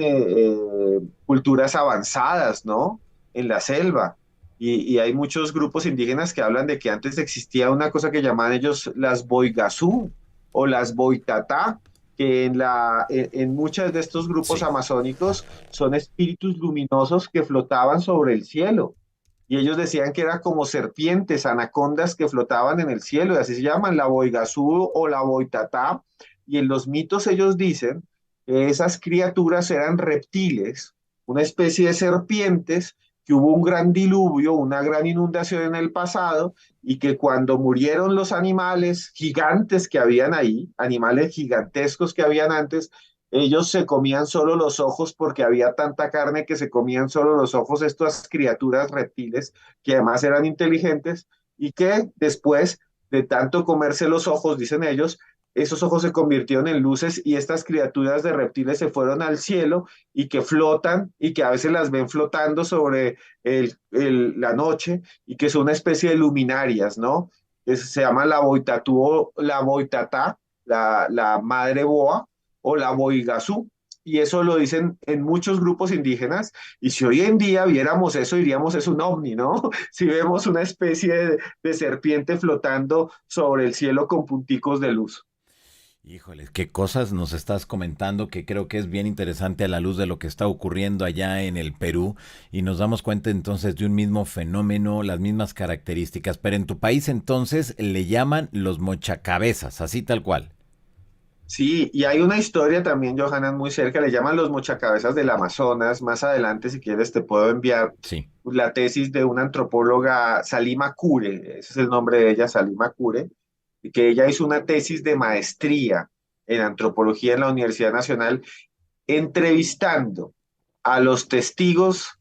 culturas avanzadas, ¿no? En la selva. Y hay muchos grupos indígenas que hablan de que antes existía una cosa que llaman ellos las Boigazú o las Boitatá, que en muchos de estos grupos Sí. amazónicos son espíritus luminosos que flotaban sobre el cielo. Y ellos decían que era como serpientes, anacondas que flotaban en el cielo, y así se llaman, la boigazú o la boitatá. Y en los mitos ellos dicen que esas criaturas eran reptiles, una especie de serpientes, que hubo un gran diluvio, una gran inundación en el pasado, y que cuando murieron los animales gigantes que habían ahí, animales gigantescos que habían antes, ellos se comían solo los ojos porque había tanta carne que se comían solo los ojos estas criaturas reptiles que además eran inteligentes y que después de tanto comerse los ojos, dicen ellos, esos ojos se convirtieron en luces y estas criaturas de reptiles se fueron al cielo y que flotan y que a veces las ven flotando sobre la noche y que son una especie de luminarias, ¿no? Se llama la boitatú, la boitatá, la madre boa o la boigazú. Y eso lo dicen en muchos grupos indígenas. Y si hoy en día viéramos eso, diríamos es un ovni, ¿no? Si vemos una especie de serpiente flotando sobre el cielo con punticos de luz. Híjoles, qué cosas nos estás comentando que creo que es bien interesante a la luz de lo que está ocurriendo allá en el Perú y nos damos cuenta entonces de un mismo fenómeno, las mismas características, pero en tu país entonces le llaman los mochacabezas, así tal cual. Sí, y hay una historia también, Johanan, muy cerca, le llaman los mochacabezas del Amazonas. Más adelante, si quieres, te puedo enviar Sí. la tesis de una antropóloga, Salima Kure, ese es el nombre de ella, Salima Kure, y que ella hizo una tesis de maestría en antropología en la Universidad Nacional, entrevistando a los testigos.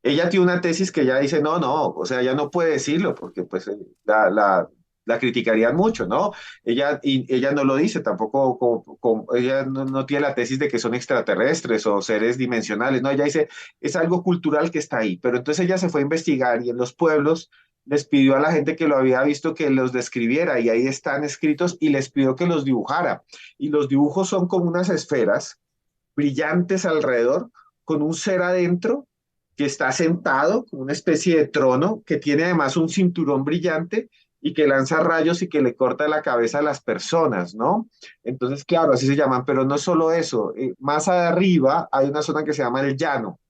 Ella tiene una tesis que ella dice, no, no, o sea, ella no puede decirlo porque pues la criticarían mucho, ¿no? Ella no lo dice tampoco, ella no tiene la tesis de que son extraterrestres o seres dimensionales, no, ella dice, es algo cultural que está ahí, pero entonces ella se fue a investigar y en los pueblos les pidió a la gente que lo había visto que los describiera y ahí están escritos y les pidió que los dibujara. Y los dibujos son como unas esferas brillantes alrededor, con un ser adentro que está sentado, como una especie de trono, que tiene además un cinturón brillante y que lanza rayos y que le corta la cabeza a las personas, ¿no? Entonces, claro, así se llaman, pero no es solo eso. Más arriba hay una zona que se llama el llano.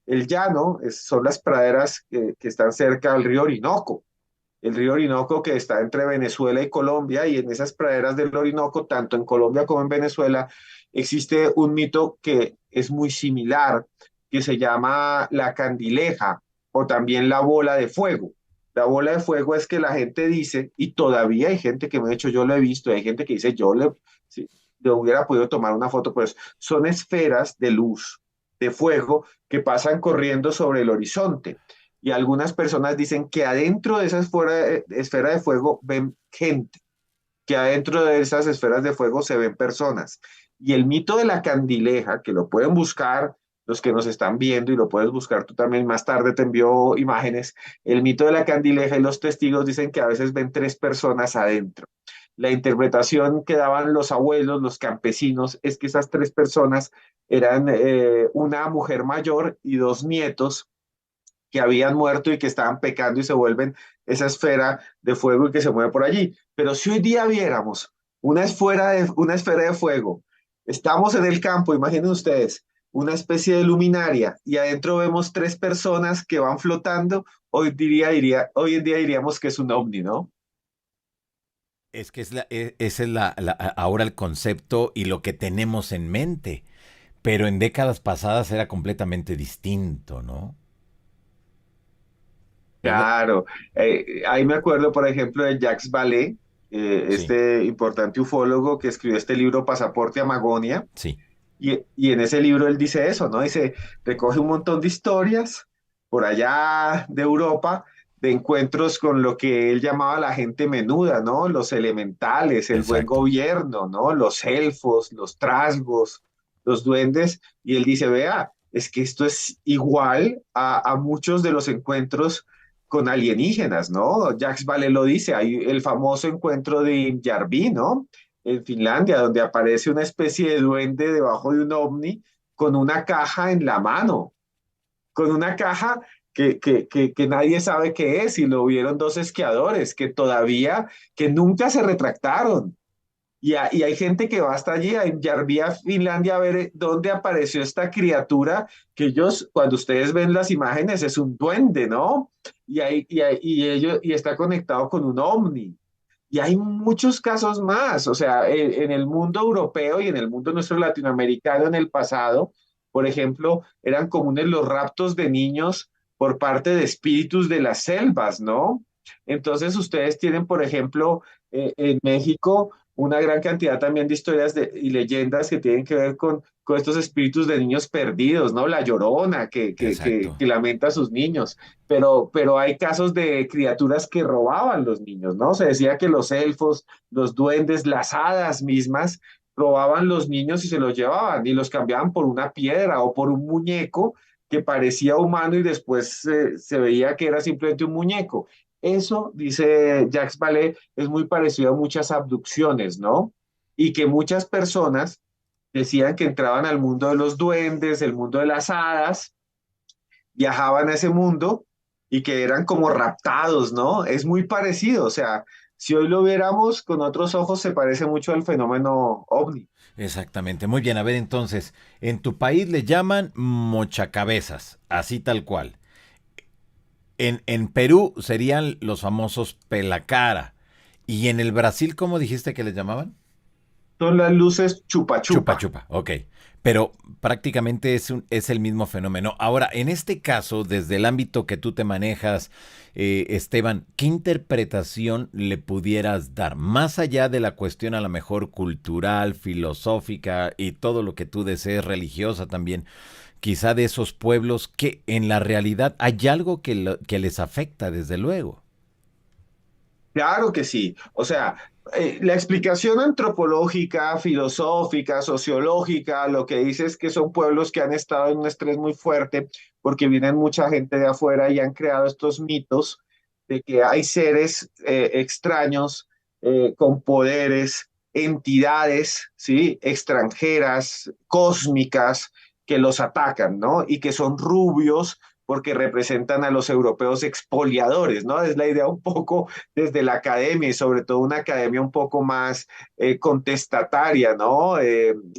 El llano son las praderas que están cerca del río Orinoco. El río Orinoco que está entre Venezuela y Colombia, y en esas praderas del Orinoco, tanto en Colombia como en Venezuela, existe un mito que es muy similar, que se llama la candileja o también la bola de fuego. La bola de fuego es que la gente dice, y todavía hay gente que me ha dicho, yo lo he visto, hay gente que dice, sí, le hubiera podido tomar una foto, pues son esferas de luz, de fuego, que pasan corriendo sobre el horizonte y algunas personas dicen que adentro de esa esfera de fuego ven gente, que adentro de esas esferas de fuego se ven personas. Y el mito de la candileja, que lo pueden buscar los que nos están viendo y lo puedes buscar tú también, más tarde te envió imágenes, el mito de la candileja y los testigos dicen que a veces ven tres personas adentro. La interpretación que daban los abuelos, los campesinos, es que esas tres personas eran una mujer mayor y dos nietos que habían muerto y que estaban pecando y se vuelven esa esfera de fuego y que se mueve por allí. Pero si hoy día viéramos una esfera de fuego, estamos en el campo, imaginen ustedes, una especie de luminaria y adentro vemos tres personas que van flotando, hoy en día diríamos que es un ovni, ¿no? Es que ese es ahora el concepto y lo que tenemos en mente. Pero en décadas pasadas era completamente distinto, ¿no? Es lo- Claro, ahí me acuerdo, por ejemplo, de Jacques Vallée, sí, este importante ufólogo que escribió este libro Pasaporte a Magonia, sí, y en ese libro él dice eso, ¿no? Dice, recoge un montón de historias por allá de Europa, de encuentros con lo que él llamaba la gente menuda, ¿no? Los elementales, el buen exacto. gobierno, ¿no? Los elfos, los trasgos, los duendes, y él dice, vea, es que esto es igual a muchos de los encuentros con alienígenas, ¿no? Jacques Vallée lo dice, hay el famoso encuentro de Injärvi, ¿no? En Finlandia, donde aparece una especie de duende debajo de un ovni con una caja en la mano, con una caja que nadie sabe qué es, y lo vieron dos esquiadores que todavía, que nunca se retractaron. Y hay gente que va hasta allí, a Yarvia, Finlandia, a ver dónde apareció esta criatura, que ellos, cuando ustedes ven las imágenes, es un duende, ¿no? Y está conectado con un ovni. Y hay muchos casos más, o sea, en el mundo europeo y en el mundo nuestro latinoamericano en el pasado, por ejemplo, eran comunes los raptos de niños por parte de espíritus de las selvas, ¿no? Entonces ustedes tienen, por ejemplo, en México una gran cantidad también de historias y leyendas que tienen que ver con estos espíritus de niños perdidos, ¿no? La Llorona Exacto. que lamenta a sus niños, pero hay casos de criaturas que robaban los niños, ¿no? Se decía que los elfos, los duendes, las hadas mismas robaban los niños y se los llevaban y los cambiaban por una piedra o por un muñeco que parecía humano y después se veía que era simplemente un muñeco. Eso, dice Jacques Vallée, es muy parecido a muchas abducciones, ¿no? Y que muchas personas decían que entraban al mundo de los duendes, el mundo de las hadas, viajaban a ese mundo y que eran como raptados, ¿no? Es muy parecido, o sea, si hoy lo viéramos con otros ojos, se parece mucho al fenómeno ovni. Exactamente. Muy bien, a ver entonces, en tu país le llaman mochacabezas, así tal cual. En Perú serían los famosos pelacara. ¿Y en el Brasil cómo dijiste que les llamaban? Son las luces chupa Chupa chupa. chupa, ok. Pero prácticamente es el mismo fenómeno. Ahora, en este caso, desde el ámbito que tú te manejas, Esteban, ¿qué interpretación le pudieras dar? Más allá de la cuestión a lo mejor cultural, filosófica y todo lo que tú desees, religiosa también, quizá de esos pueblos que en la realidad hay algo que les afecta, desde luego. Claro que sí. O sea, la explicación antropológica, filosófica, sociológica, lo que dice es que son pueblos que han estado en un estrés muy fuerte porque vienen mucha gente de afuera y han creado estos mitos de que hay seres extraños con poderes, entidades, ¿sí? Extranjeras, cósmicas, que los atacan, ¿no? Y que son rubios porque representan a los europeos expoliadores, ¿no? Es la idea un poco desde la academia y sobre todo una academia un poco más contestataria, ¿no?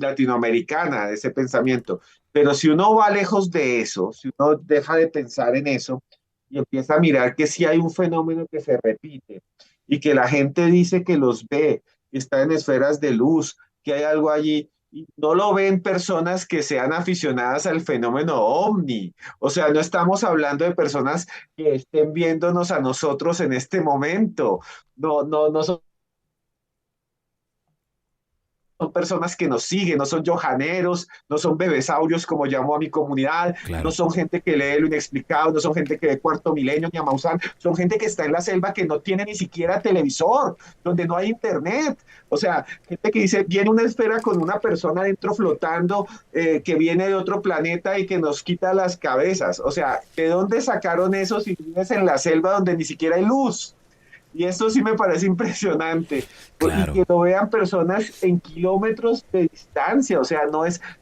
Latinoamericana, de ese pensamiento. Pero si uno va lejos de eso, si uno deja de pensar en eso y empieza a mirar que sí hay un fenómeno que se repite y que la gente dice que los ve, que está en esferas de luz, que hay algo allí, y no lo ven personas que sean aficionadas al fenómeno ovni. O sea, no estamos hablando de personas que estén viéndonos a nosotros en este momento. No son personas que nos siguen, no son johaneros, no son bebesaurios como llamo a mi comunidad, no Claro. son gente que lee lo inexplicado, no son gente que ve Cuarto Milenio ni a Maussan, son gente que está en la selva que no tiene ni siquiera televisor, donde no hay internet. O sea, gente que dice, viene una esfera con una persona dentro flotando, que viene de otro planeta y que nos quita las cabezas. O sea, ¿de dónde sacaron eso si vives en la selva donde ni siquiera hay luz? Y eso sí me parece impresionante. Y Claro. que lo vean personas en kilómetros de distancia, o sea,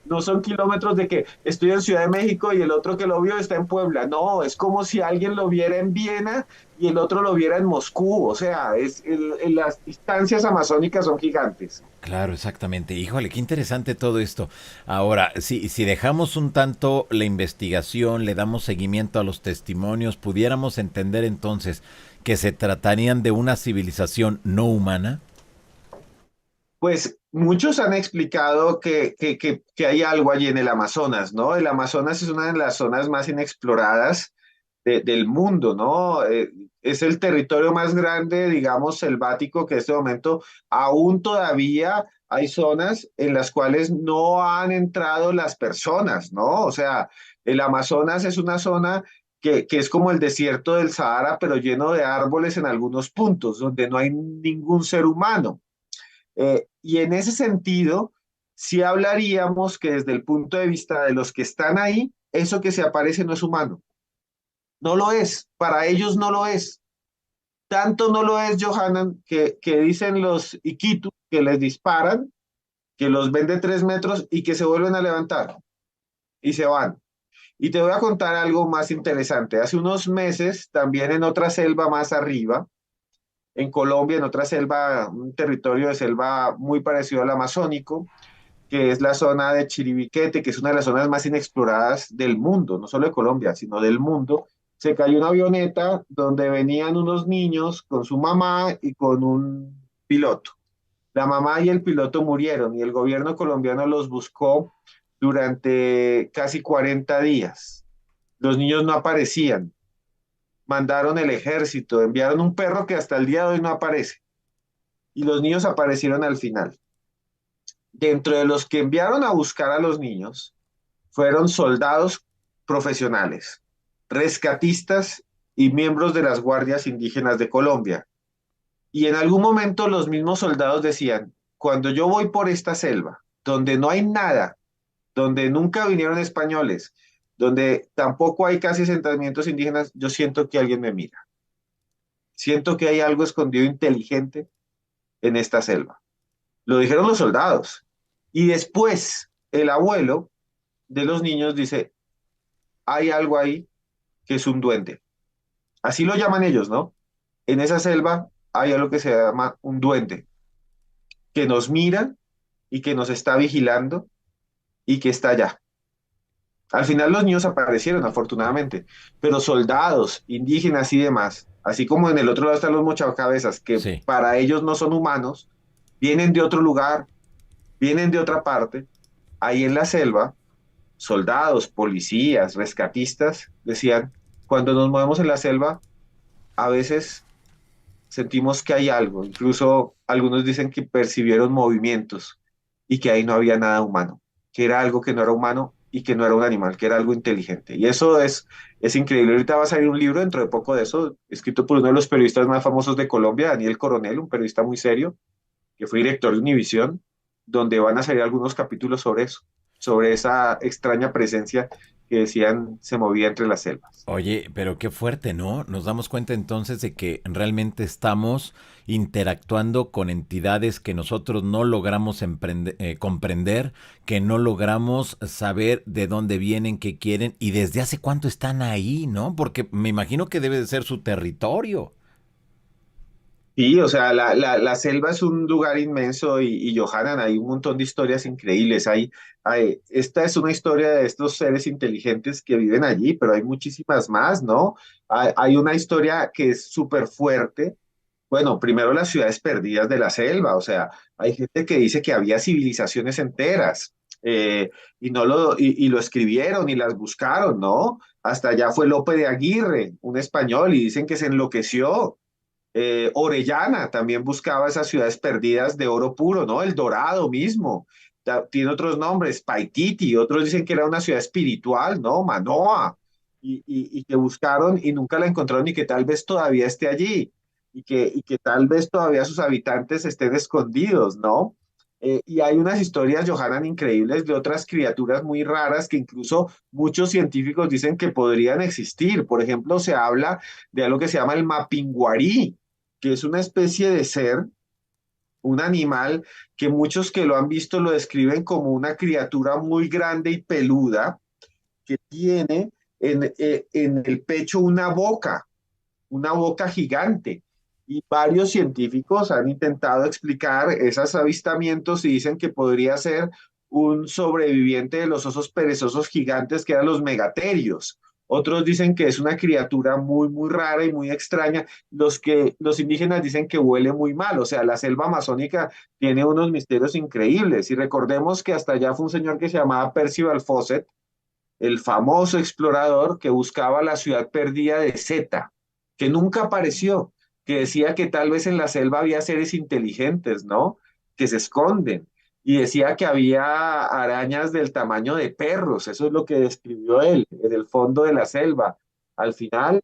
no son kilómetros de que estoy en Ciudad de México y el otro que lo vio está en Puebla, no, es como si alguien lo viera en Viena y el otro lo viera en Moscú, o sea, las distancias amazónicas son gigantes. Claro, exactamente. Híjole, qué interesante todo esto. Ahora, si dejamos un tanto la investigación, le damos seguimiento a los testimonios, pudiéramos entender entonces que se tratarían de una civilización no humana. Pues muchos han explicado que hay algo allí en el Amazonas, ¿no? El Amazonas es una de las zonas más inexploradas del mundo, ¿no? Es el territorio más grande, digamos, selvático que en este momento aún todavía hay zonas en las cuales no han entrado las personas, ¿no? O sea, el Amazonas es una zona que es como el desierto del Sahara, pero lleno de árboles en algunos puntos, donde no hay ningún ser humano. Y en ese sentido, sí hablaríamos que desde el punto de vista de los que están ahí, eso que se aparece no es humano. No lo es, para ellos no lo es. Tanto no lo es, Johanan, que dicen los Iquitu que les disparan, que los ven de 3 metros y que se vuelven a levantar y se van. Y te voy a contar algo más interesante. Hace unos meses, también en otra selva más arriba, en Colombia, en otra selva, un territorio de selva muy parecido al amazónico, que es la zona de Chiribiquete, que es una de las zonas más inexploradas del mundo, no solo de Colombia, sino del mundo. Se cayó una avioneta donde venían unos niños con su mamá y con un piloto. La mamá y el piloto murieron y el gobierno colombiano los buscó durante casi 40 días. Los niños no aparecían. Mandaron el ejército, enviaron un perro que hasta el día de hoy no aparece. Y los niños aparecieron al final. Dentro de los que enviaron a buscar a los niños, fueron soldados profesionales, rescatistas y miembros de las guardias indígenas de Colombia. Y en algún momento los mismos soldados decían, cuando yo voy por esta selva, donde no hay nada, donde nunca vinieron españoles, donde tampoco hay casi asentamientos indígenas, yo siento que alguien me mira. Siento que hay algo escondido inteligente en esta selva. Lo dijeron los soldados. Y después el abuelo de los niños dice, hay algo ahí que es un duende. Así lo llaman ellos, ¿no? En esa selva hay algo que se llama un duende, que nos mira y que nos está vigilando y que está allá. Al final los niños aparecieron, afortunadamente, pero soldados, indígenas y demás, así como en el otro lado están los mochacabezas, que Sí. para ellos no son humanos, vienen de otro lugar, vienen de otra parte, ahí en la selva, soldados, policías, rescatistas, decían, cuando nos movemos en la selva, a veces sentimos que hay algo, incluso algunos dicen que percibieron movimientos y que ahí no había nada humano, que era algo que no era humano y que no era un animal, que era algo inteligente. Y eso es increíble. Ahorita va a salir un libro dentro de poco de eso, escrito por uno de los periodistas más famosos de Colombia, Daniel Coronel, un periodista muy serio, que fue director de Univisión, donde van a salir algunos capítulos sobre eso, sobre esa extraña presencia que decían se movía entre las selvas. Oye, pero qué fuerte, ¿no? Nos damos cuenta entonces de que realmente estamos interactuando con entidades que nosotros no logramos comprender, que no logramos saber de dónde vienen, qué quieren y desde hace cuánto están ahí, ¿no? Porque me imagino que debe de ser su territorio. Sí, o sea, la selva es un lugar inmenso y Johanan, hay un montón de historias increíbles. Esta es una historia de estos seres inteligentes que viven allí, pero hay muchísimas más, ¿no? Hay una historia que es súper fuerte. Bueno, primero las ciudades perdidas de la selva, o sea, hay gente que dice que había civilizaciones enteras y, no y lo escribieron y las buscaron, ¿no? Hasta allá fue Lope de Aguirre, un español, y dicen que se enloqueció. Orellana también buscaba esas ciudades perdidas de oro puro, ¿no? El Dorado mismo. Tiene otros nombres, Paititi, otros dicen que era una ciudad espiritual, ¿no? Manoa, y que buscaron y nunca la encontraron y que tal vez todavía esté allí y que tal vez todavía sus habitantes estén escondidos, ¿no? Y hay unas historias, Johanan, increíbles de otras criaturas muy raras que incluso muchos científicos dicen que podrían existir. Por ejemplo, se habla de algo que se llama el mapinguarí, que es una especie de ser, un animal que muchos que lo han visto lo describen como una criatura muy grande y peluda, que tiene en el pecho una boca gigante. Y varios científicos han intentado explicar esos avistamientos y dicen que podría ser un sobreviviente de los osos perezosos gigantes que eran los megaterios. Otros dicen que es una criatura muy, muy rara y muy extraña. Los indígenas dicen que huele muy mal. O sea, la selva amazónica tiene unos misterios increíbles. Y recordemos que hasta allá fue un señor que se llamaba Percival Fawcett, el famoso explorador que buscaba la ciudad perdida de Zeta, que nunca apareció, que decía que tal vez en la selva había seres inteligentes, ¿no? Que se esconden. Y decía que había arañas del tamaño de perros, eso es lo que describió él, en el fondo de la selva. Al final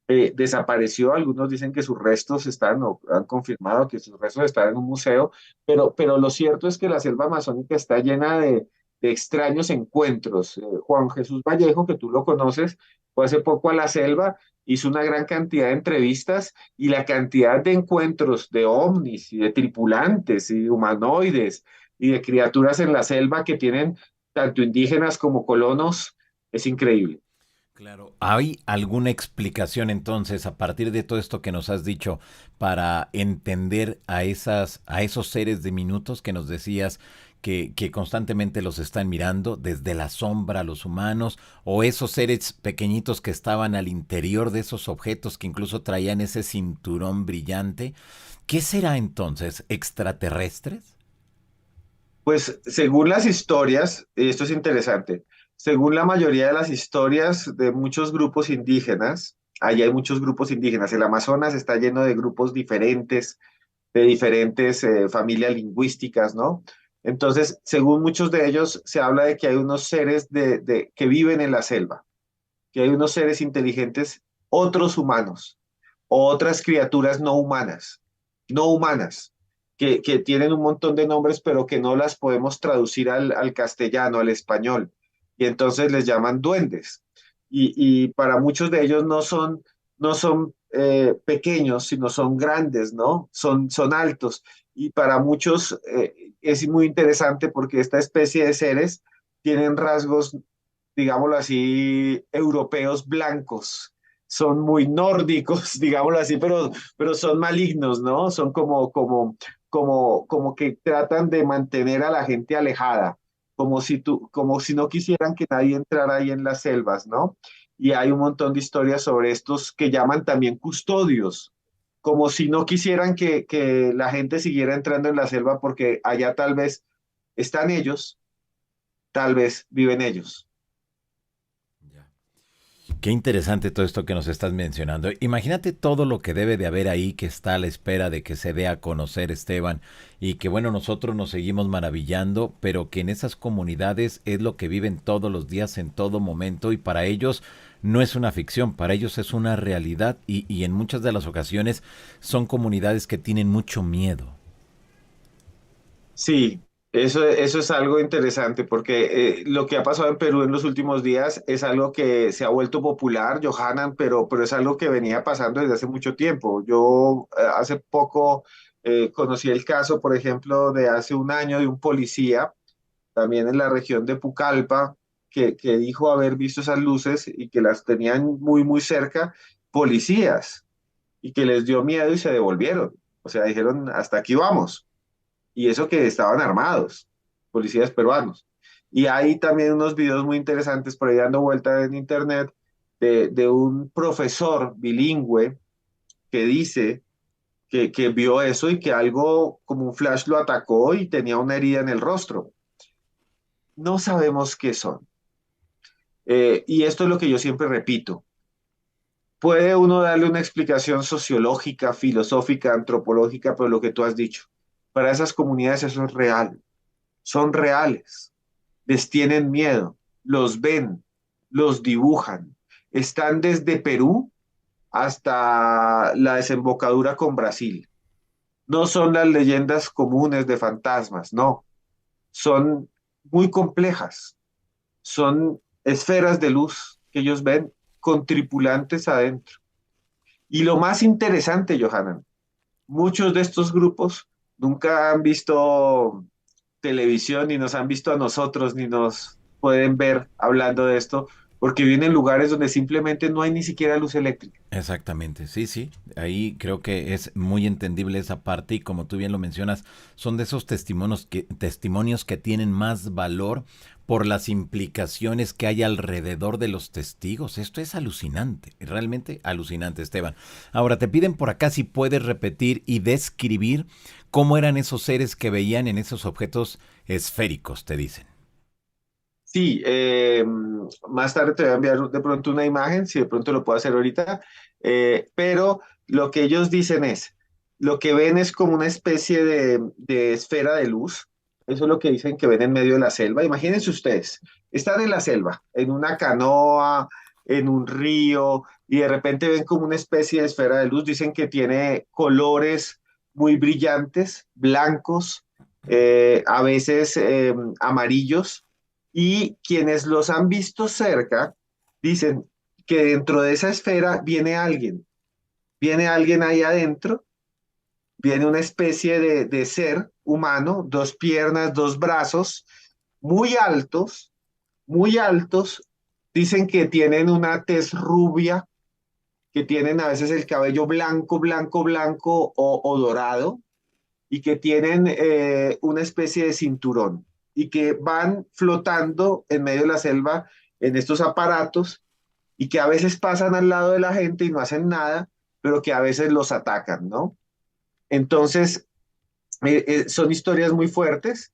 desapareció, algunos dicen que sus restos están, o han confirmado que sus restos están en un museo, pero lo cierto es que la selva amazónica está llena de extraños encuentros. Juan Jesús Vallejo, que tú lo conoces, fue hace poco a la selva, hizo una gran cantidad de entrevistas y la cantidad de encuentros de ovnis y de tripulantes y de humanoides y de criaturas en la selva que tienen tanto indígenas como colonos es increíble. Claro. ¿Hay alguna explicación entonces, a partir de todo esto que nos has dicho, para entender a esos seres diminutos que nos decías que constantemente los están mirando desde la sombra a los humanos, o esos seres pequeñitos que estaban al interior de esos objetos que incluso traían ese cinturón brillante? ¿Qué será entonces? ¿Extraterrestres? Pues según las historias, y esto es interesante, según la mayoría de las historias de muchos grupos indígenas, allí hay muchos grupos indígenas, el Amazonas está lleno de grupos diferentes, de diferentes familias lingüísticas, ¿no? Entonces, según muchos de ellos, se habla de que hay unos seres que viven en la selva, que hay unos seres inteligentes, otros humanos, o otras criaturas no humanas, que tienen un montón de nombres, pero que no las podemos traducir al castellano, al español. Y entonces les llaman duendes. Y para muchos de ellos no son pequeños, sino son grandes, ¿no? Son altos. Y para muchos es muy interesante porque esta especie de seres tienen rasgos, digámoslo así, europeos blancos. Son muy nórdicos, digámoslo así, pero son malignos, ¿no? Son como que tratan de mantener a la gente alejada, como si no quisieran que nadie entrara ahí en las selvas, ¿no? Y hay un montón de historias sobre estos que llaman también custodios, como si no quisieran que la gente siguiera entrando en la selva porque allá tal vez están ellos, tal vez viven ellos. Qué interesante todo esto que nos estás mencionando. Imagínate todo lo que debe de haber ahí que está a la espera de que se dé a conocer, Esteban, y que bueno, nosotros nos seguimos maravillando, pero que en esas comunidades es lo que viven todos los días, en todo momento, y para ellos no es una ficción, para ellos es una realidad, y en muchas de las ocasiones son comunidades que tienen mucho miedo. Sí, eso es algo interesante porque lo que ha pasado en Perú en los últimos días es algo que se ha vuelto popular, Johanan, pero es algo que venía pasando desde hace mucho tiempo. Yo hace poco conocí el caso, por ejemplo, de hace un año de un policía, también en la región de Pucallpa, que dijo haber visto esas luces y que las tenían muy, muy cerca, policías, y que les dio miedo y se devolvieron. O sea, dijeron, hasta aquí vamos y eso que estaban armados, policías peruanos. Y hay también unos videos muy interesantes por ahí dando vuelta en internet de un profesor bilingüe que dice que vio eso y que algo como un flash lo atacó y tenía una herida en el rostro. No sabemos qué son. Y esto es lo que yo siempre repito. Puede uno darle una explicación sociológica, filosófica, antropológica, pero lo que tú has dicho, para esas comunidades eso es real, son reales, les tienen miedo, los ven, los dibujan. Están desde Perú hasta la desembocadura con Brasil. No son las leyendas comunes de fantasmas, no. Son muy complejas. Son esferas de luz que ellos ven con tripulantes adentro. Y lo más interesante, Johanan, muchos de estos grupos nunca han visto televisión, ni nos han visto a nosotros, ni nos pueden ver hablando de esto, porque viven en lugares donde simplemente no hay ni siquiera luz eléctrica. Exactamente, sí, sí. Ahí creo que es muy entendible esa parte y como tú bien lo mencionas, son de esos testimonios que tienen más valor por las implicaciones que hay alrededor de los testigos. Esto es alucinante, realmente alucinante, Esteban. Ahora, te piden por acá si puedes repetir y describir cómo eran esos seres que veían en esos objetos esféricos, te dicen. Sí, más tarde te voy a enviar de pronto una imagen, si de pronto lo puedo hacer ahorita, pero lo que ellos dicen es, lo que ven es como una especie de esfera de luz, eso es lo que dicen que ven en medio de la selva. Imagínense ustedes, están en la selva, en una canoa, en un río, y de repente ven como una especie de esfera de luz, dicen que tiene colores muy brillantes, blancos, a veces amarillos y quienes los han visto cerca dicen que dentro de esa esfera viene alguien ahí adentro, viene una especie de ser humano, dos piernas, dos brazos, muy altos, muy altos, dicen que tienen una tez rubia, que tienen a veces el cabello blanco, blanco, blanco o dorado, y que tienen una especie de cinturón y que van flotando en medio de la selva en estos aparatos y que a veces pasan al lado de la gente y no hacen nada, pero que a veces los atacan, ¿no? Entonces, son historias muy fuertes,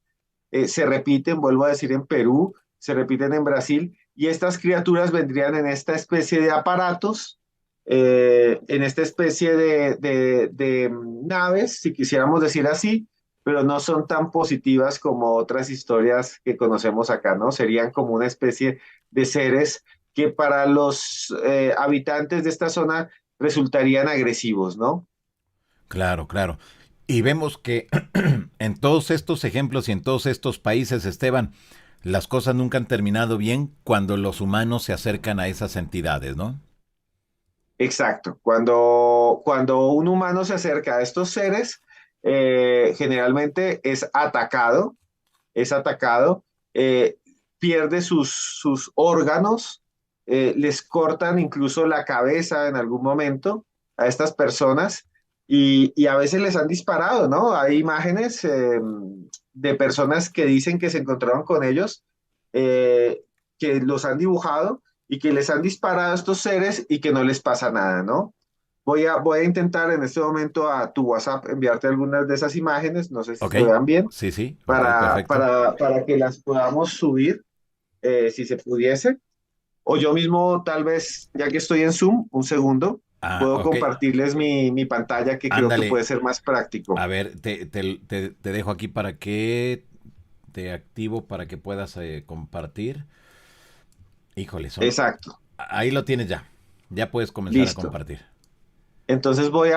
se repiten, vuelvo a decir, en Perú, se repiten en Brasil, y estas criaturas vendrían en esta especie de aparatos, en esta especie de naves, si quisiéramos decir así, pero no son tan positivas como otras historias que conocemos acá, ¿no? Serían como una especie de seres que para los habitantes de esta zona resultarían agresivos, ¿no? Claro, claro. Y vemos que en todos estos ejemplos y en todos estos países, Esteban, las cosas nunca han terminado bien cuando los humanos se acercan a esas entidades, ¿no? Exacto. Cuando un humano se acerca a estos seres, generalmente es atacado, eh, pierde sus órganos, les cortan incluso la cabeza en algún momento a estas personas y a veces les han disparado, ¿no? Hay imágenes de personas que dicen que se encontraron con ellos, eh, que los han dibujado y que les han disparado a estos seres y que no les pasa nada, ¿no? Voy a intentar en este momento a tu WhatsApp enviarte algunas de esas imágenes, no sé si Ok, se vean bien, sí, sí, ok, perfecto. para que las podamos subir, si se pudiese. O yo mismo, tal vez, ya que estoy en Zoom, un segundo, Ah, puedo ok, compartirles mi pantalla que creo que ándale. puede ser más práctico. A ver, te dejo aquí para que te activo para que puedas compartir. Híjole, son... Exacto, Ahí lo tienes ya. Ya puedes comenzar a listo. compartir. Entonces voy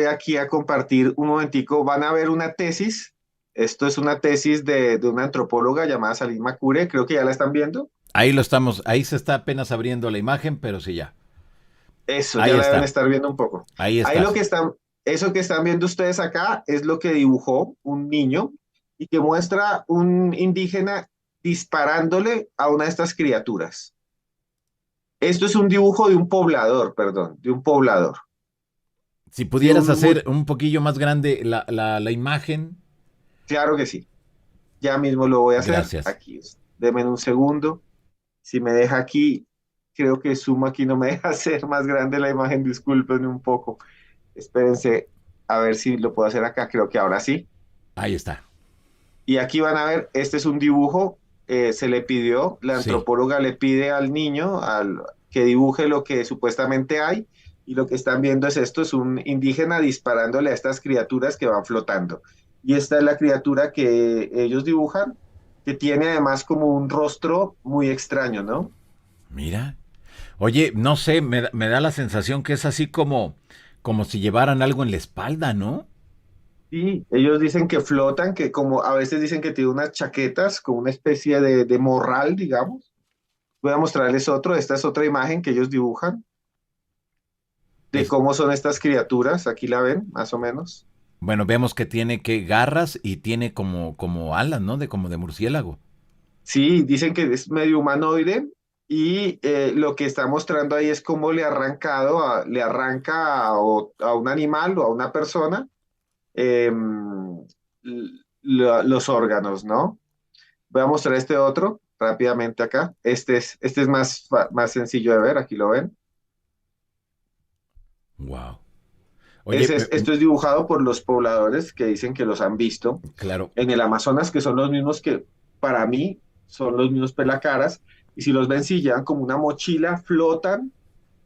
aquí a compartir un momentico. Van a ver una tesis. Esto es una tesis de una antropóloga llamada Salim Makure. Creo que ya la están viendo. Ahí lo estamos, ahí se está apenas abriendo la imagen, pero sí ya. Eso, Ahí ya la deben está, estar viendo un poco. ahí Ahí lo estás. que están, eso que están viendo ustedes acá es lo que dibujó un niño y que muestra un indígena disparándole a una de estas criaturas. Esto es un dibujo de un poblador, perdón, de un poblador, Si de pudieras un, hacer un poquillo más grande la imagen, claro que sí. Ya mismo lo voy a hacer. gracias. Aquí, denme un segundo. Si me deja aquí, creo que Zoom aquí no me deja hacer más grande la imagen, discúlpenme un poco. Espérense a ver si lo puedo hacer acá, creo que ahora sí. Ahí está. Y aquí van a ver, este es un dibujo, se le pidió, la Sí. antropóloga le pide al niño que dibuje lo que supuestamente hay, y lo que están viendo es esto, es un indígena disparándole a estas criaturas que van flotando. Y esta es la criatura que ellos dibujan, que tiene además como un rostro muy extraño, ¿no? Mira. Oye, no sé, me da la sensación que es así como si llevaran algo en la espalda, ¿no? Y ellos dicen que flotan, que como a veces dicen que tiene unas chaquetas, como una especie de morral, digamos. Voy a mostrarles otro, esta es otra imagen que ellos dibujan de Es, cómo son estas criaturas, aquí la ven, más o menos. Bueno, vemos que tiene que garras y tiene como alas, ¿no? Como de murciélago. Sí, dicen que es medio humanoide y lo que está mostrando ahí es cómo le arranca a un animal o a una persona los órganos, ¿no? Voy a mostrar este otro rápidamente acá. Este es más sencillo de ver, aquí lo ven. Wow. Oye, Esto es dibujado por los pobladores que dicen que los han visto claro, en el Amazonas, que son los mismos que para mí son los mismos pelacaras. Y si los ven, si llevan como una mochila, flotan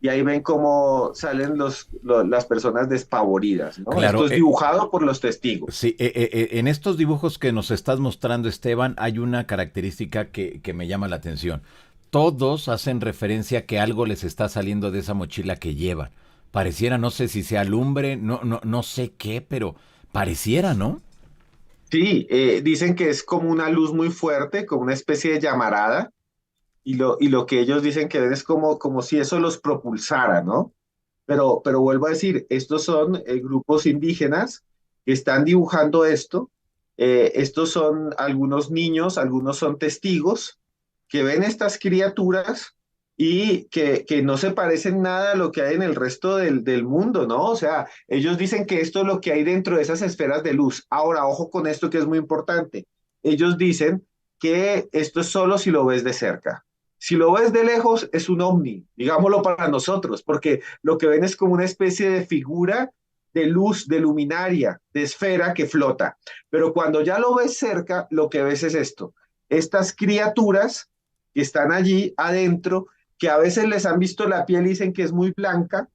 y ahí ven cómo salen las personas despavoridas, ¿no? Esto claro. es dibujado por los testigos. Sí, en estos dibujos que nos estás mostrando, Esteban, hay una característica que me llama la atención. Todos hacen referencia que algo les está saliendo de esa mochila que llevan. Pareciera, no sé si sea lumbre, no sé qué, pero pareciera, ¿no? Sí, dicen que es como una luz muy fuerte, como una especie de llamarada, y lo que ellos dicen que ven es como si eso los propulsara, ¿no? Pero vuelvo a decir, estos son grupos indígenas que están dibujando esto. Estos son algunos niños, algunos son testigos que ven estas criaturas y que no se parecen nada a lo que hay en el resto del mundo, ¿no? O sea, ellos dicen que esto es lo que hay dentro de esas esferas de luz. Ahora, ojo con esto que es muy importante. Ellos dicen que esto es solo si lo ves de cerca. Si lo ves de lejos, es un ovni, digámoslo para nosotros, porque lo que ven es como una especie de figura de luz, de luminaria, de esfera que flota. Pero cuando ya lo ves cerca, lo que ves es esto. Estas criaturas que están allí adentro, que a veces les han visto la piel y dicen que es muy blanca,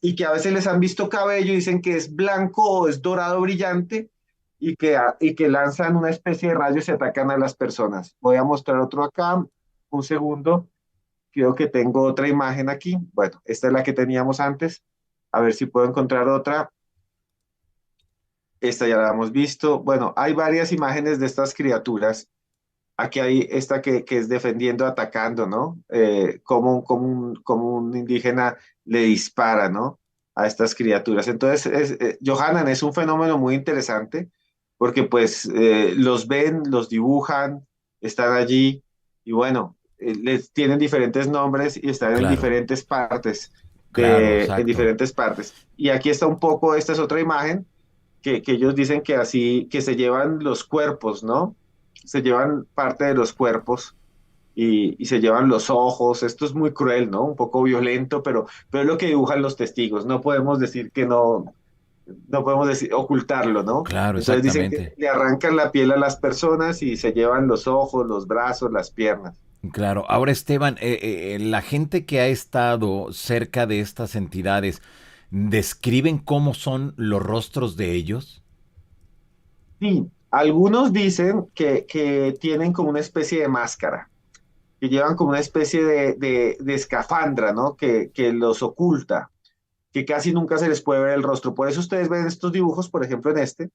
y que a veces les han visto cabello y dicen que es blanco o es dorado brillante, y que lanzan una especie de rayos y atacan a las personas. Voy a mostrar otro acá, un segundo. Creo que tengo otra imagen aquí. Bueno, esta es la que teníamos antes. A ver si puedo encontrar otra. Esta ya la hemos visto. Bueno, hay varias imágenes de estas criaturas. Aquí hay esta que es defendiendo, atacando, ¿no? Como un indígena le dispara, ¿no? A estas criaturas. Entonces, Johanan es un fenómeno muy interesante porque pues los ven, los dibujan, están allí y bueno, les tienen diferentes nombres y están en Claro, diferentes partes claro, en exacto. diferentes partes. Y aquí está un poco, esta es otra imagen que ellos dicen que así, que se llevan los cuerpos, ¿no? Se llevan parte de los cuerpos y se llevan los ojos. Esto es muy cruel, ¿no? Un poco violento, pero es lo que dibujan los testigos. No podemos decir que no, no podemos decir, ocultarlo, ¿no? Claro, Entonces dicen que exactamente. le arrancan la piel a las personas y se llevan los ojos, los brazos, las piernas. Claro. Ahora, Esteban, la gente que ha estado cerca de estas entidades, ¿describen cómo son los rostros de ellos? Sí, algunos dicen que tienen como una especie de máscara, que llevan como una especie de escafandra, ¿no? Que los oculta, que casi nunca se les puede ver el rostro. Por eso ustedes ven estos dibujos, por ejemplo, en este,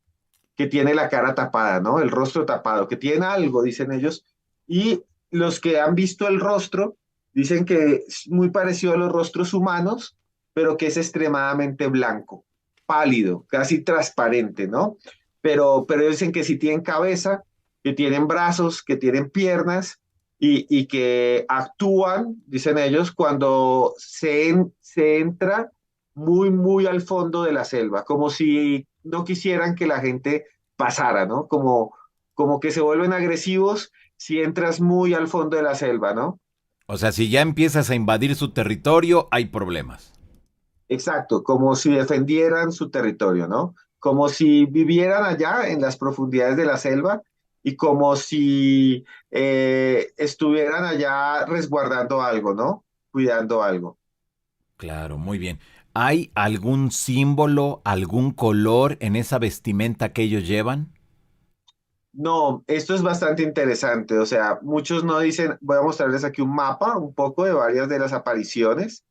que tiene la cara tapada, ¿no? El rostro tapado, que tiene algo, dicen ellos. Y los que han visto el rostro dicen que es muy parecido a los rostros humanos, pero que es extremadamente blanco, pálido, casi transparente, ¿no? Pero dicen que sí tienen cabeza, que tienen brazos, que tienen piernas y que actúan, dicen ellos, cuando se entra muy al fondo de la selva, como si no quisieran que la gente pasara, ¿no? Como que se vuelven agresivos si entras muy al fondo de la selva, ¿no? O sea, si ya empiezas a invadir su territorio, hay problemas. Exacto, como si defendieran su territorio, ¿no? Como si vivieran allá en las profundidades de la selva y como si estuvieran allá resguardando algo, ¿no? Cuidando algo. Claro, muy bien. ¿Hay algún símbolo, algún color en esa vestimenta que ellos llevan? No, esto es bastante interesante. O sea, muchos no dicen, voy a mostrarles aquí un mapa, un poco de varias de las apariciones.